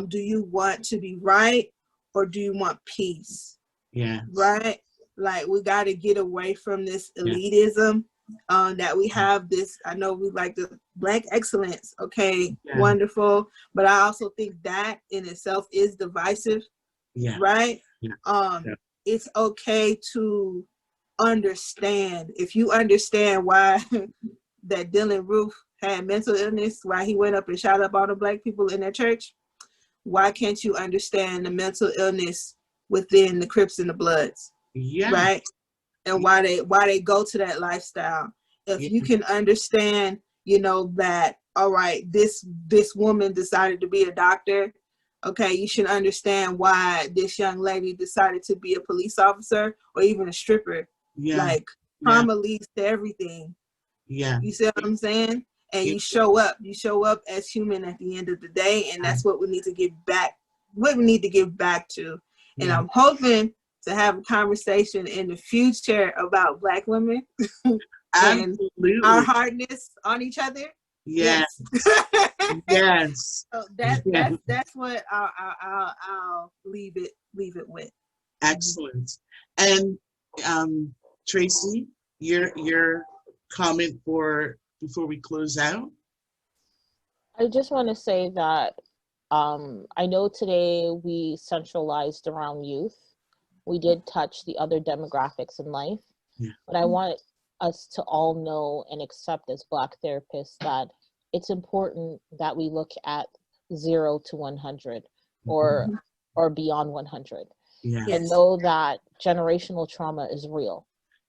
do you want to be right or do you want peace? Yeah. Right? Like, we got to get away from this elitism that we have. This, I know we like the Black excellence. Okay, wonderful. But I also think that in itself is divisive. Yeah. Right? It's okay to understand. If you understand why that Dylan Roof had mental illness, why he went up and shot up all the Black people in their church, why can't you understand the mental illness within the Crips and the Bloods? Yeah. Right? And why they go to that lifestyle. If you can understand, that, all right, this woman decided to be a doctor, okay, you should understand why this young lady decided to be a police officer or even a stripper. Like, trauma leads to everything. Yeah. You see what I'm saying? And you show up as human at the end of the day. And that's what we need to give back, to. And I'm hoping to have a conversation in the future about Black women and our hardness on each other. Yes. Yes. So that's what I'll leave it with. Excellent. And Tracey, your comment before we close out? I just want to say that I know today we centralized around youth. We did touch the other demographics in life, but I want us to all know and accept as Black therapists that it's important that we look at 0 to 100 or beyond 100 and know that generational trauma is real.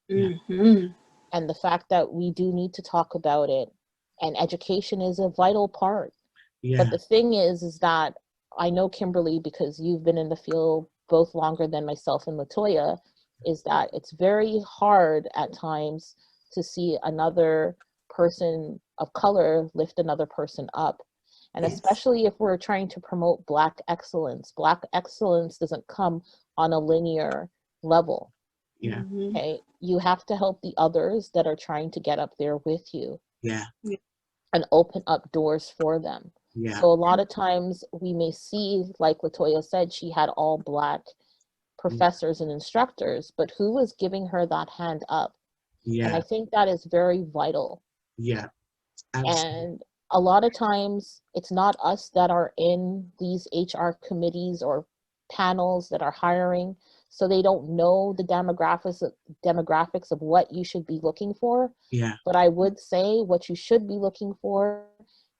And the fact that we do need to talk about it, and education is a vital part. But the thing is that I know, Kimberly, because you've been in the field both longer than myself and Latoya, is that it's very hard at times to see another person of color lift another person up. And Yes. especially if we're trying to promote Black excellence. Black excellence doesn't come on a linear level. Yeah. Mhm. Okay, you have to help the others that are trying to get up there with you Yeah. and open up doors for them. Yeah. So a lot of times we may see, like Latoya said, she had all Black professors and instructors, but who was giving her that hand up? And I Yeah. think that is very vital. Yeah. Absolutely. And a lot of times it's not us that are in these HR committees or panels that are hiring, so they don't know the demographics of what you should be looking for. Yeah. But I would say what you should be looking for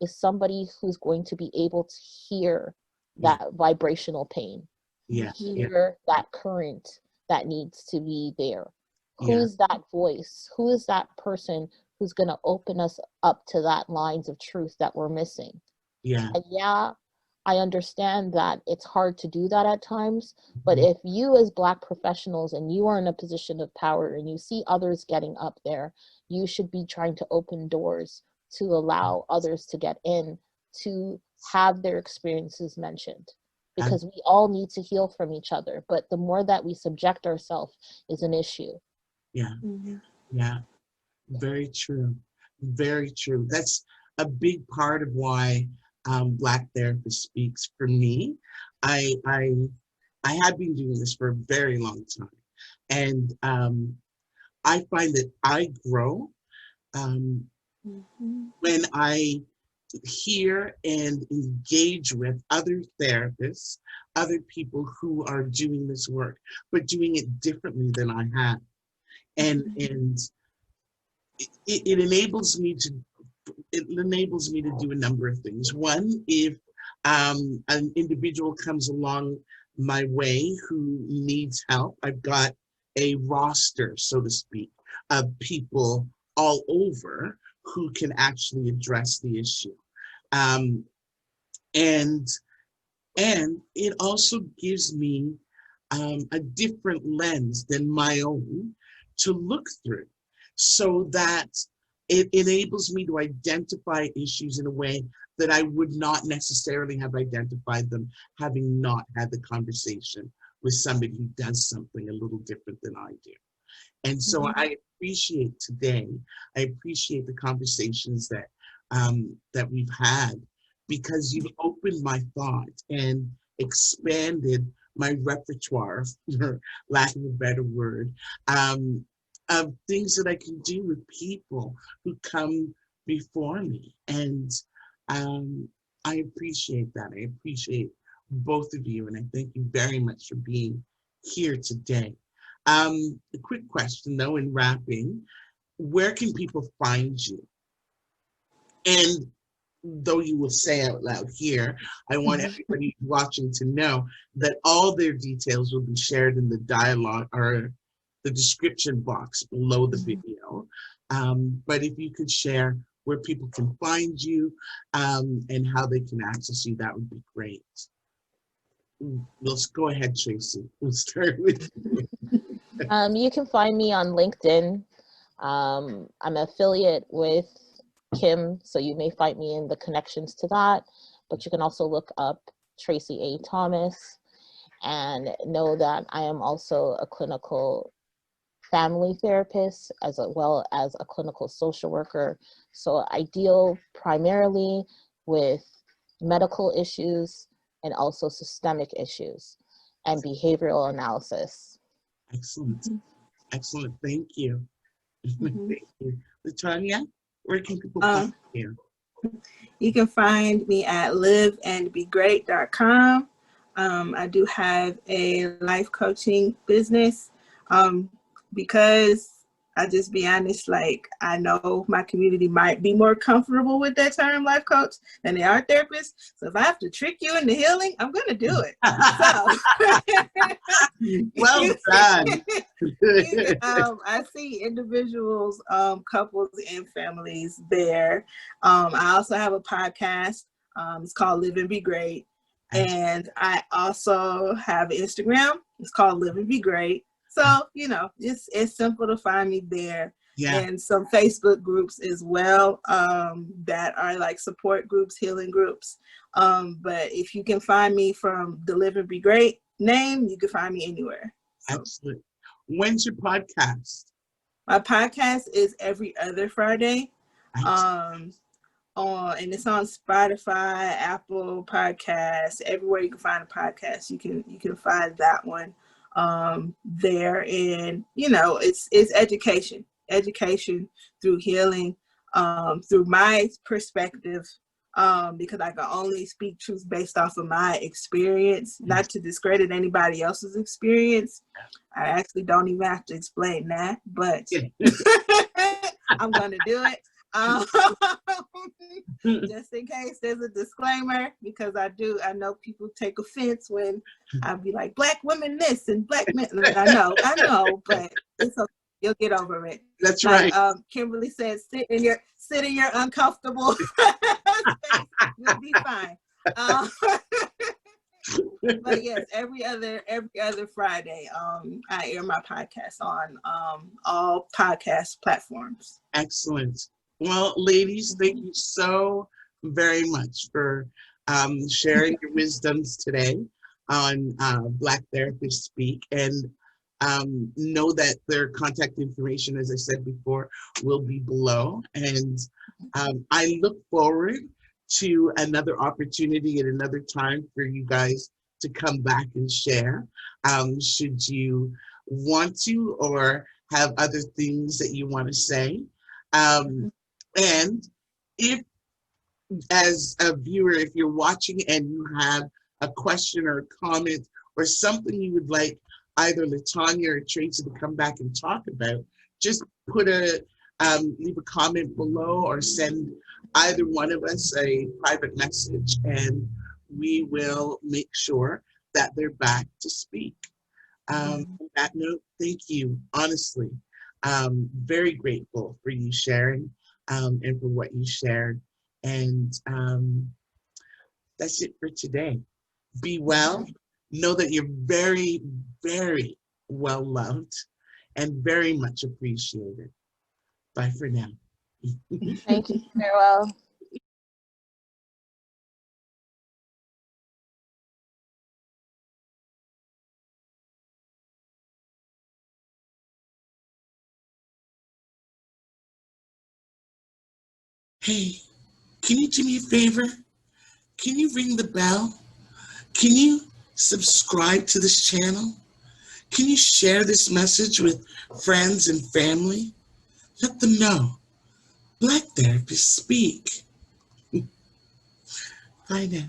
is somebody who's going to be able to hear Yeah. that vibrational pain, Yeah. Yeah. hear that current that needs to be there. Yeah. Who's that voice? Who is that person who's going to open us up to that lines of truth that we're missing? Yeah. And yeah, I understand that it's hard to do that at times, but Mhm. if you as Black professionals and you are in a position of power and you see others getting up there, you should be trying to open doors to allow others to get in, to have their experiences mentioned. Because we all need to heal from each other, but the more that we subject ourselves is an issue. Yeah. Mhm. Yeah. Very true. Very true. That's a big part of why Black Therapist Speaks. For me, I I I have been doing this for a very long time, and I find that I grow um, Mhm. when I hear and engage with other therapists, other people who are doing this work, but doing it differently than I have, and it enables me to do a number of things. One, if an individual comes along my way who needs help, I've got a roster, so to speak, of people all over who can actually address the issue. Um, and and it also gives me a different lens than my own to look through, so that it enables me to identify issues in a way that I would not necessarily have identified them having not had the conversation with somebody who does something a little different than I do. And so I appreciate today, I appreciate the conversations that we've had, because you've opened my thought and expanded my repertoire, for lack of a better word, of things that I can do with people who come before me. And I appreciate that. I appreciate both of you, and I thank you very much for being here today. A quick question though, in wrapping, where can people find you? And though you will say out loud here, I want everybody watching to know that all their details will be shared in the dialogue or the description box below the video. But if you could share where people can find you and how they can access you, that would be great. Let's go ahead, Tracey. We'll start with you. You can find me on LinkedIn. I'm an affiliate with Kim, so you may find me in the connections to that, but you can also look up Tracey A. Thomas and know that I am also a clinical family therapist as well as a clinical social worker. So I deal primarily with medical issues and also systemic issues and behavioral analysis. Excellent. Excellent. Thank you. Mhm. Thank you. Latonya, where can people find you? You can find me at liveandbegreat.com. I do have a life coaching business because I just be honest, like I know my community might be more comfortable with that term life coach than they are therapists. So if I have to trick you into healing, I'm going to do it. Well done. I see individuals, couples, and families there. I also have a podcast. It's called Live and Be Great. And I also have Instagram. It's called Live and Be Great. So, you know, it's simple to find me there. Yeah. And some Facebook groups as well that are like support groups, healing groups. But if you can find me from the Live and Be Great name, you can find me anywhere. So. Excellent. When's your podcast? My podcast is every other Friday. Excellent. And it's on Spotify, Apple Podcasts, everywhere you can find a podcast. You can find that one there. And you know, it's education through healing, through my perspective, because I can only speak truth based off of my experience, not to discredit anybody else's experience. I actually don't even have to explain that, but I'm gonna do it. Just in case there's a disclaimer, because I know people take offense when I be like, Black women this and Black men. I know, but it's okay. You'll get over it. That's right. Kimberly says, sit in your uncomfortable space. You'll be fine. But yes, every other Friday, I air my podcast on all podcast platforms. Excellent. Well, ladies, thank you so very much for sharing your wisdoms today on Black Therapists Speak. And know that their contact information, as I said before, will be below. And I look forward to another opportunity at another time for you guys to come back and share. Should you want to or have other things that you want to say. And if, as a viewer, if you're watching and you have a question or a comment or something you would like either Latonya or Tracey to come back and talk about, just put leave a comment below or send either one of us a private message, and we will make sure that they're back to speak. On that note, thank you, honestly. Very grateful for you sharing and for what you shared. And that's it for today. Be well. Know that you're very, very well loved and very much appreciated. Bye for now. Thank you. Farewell. Hey, can you do me a favor? Can you ring the bell? Can you subscribe to this channel? Can you share this message with friends and family? Let them know. Black Therapists Speak. Bye now.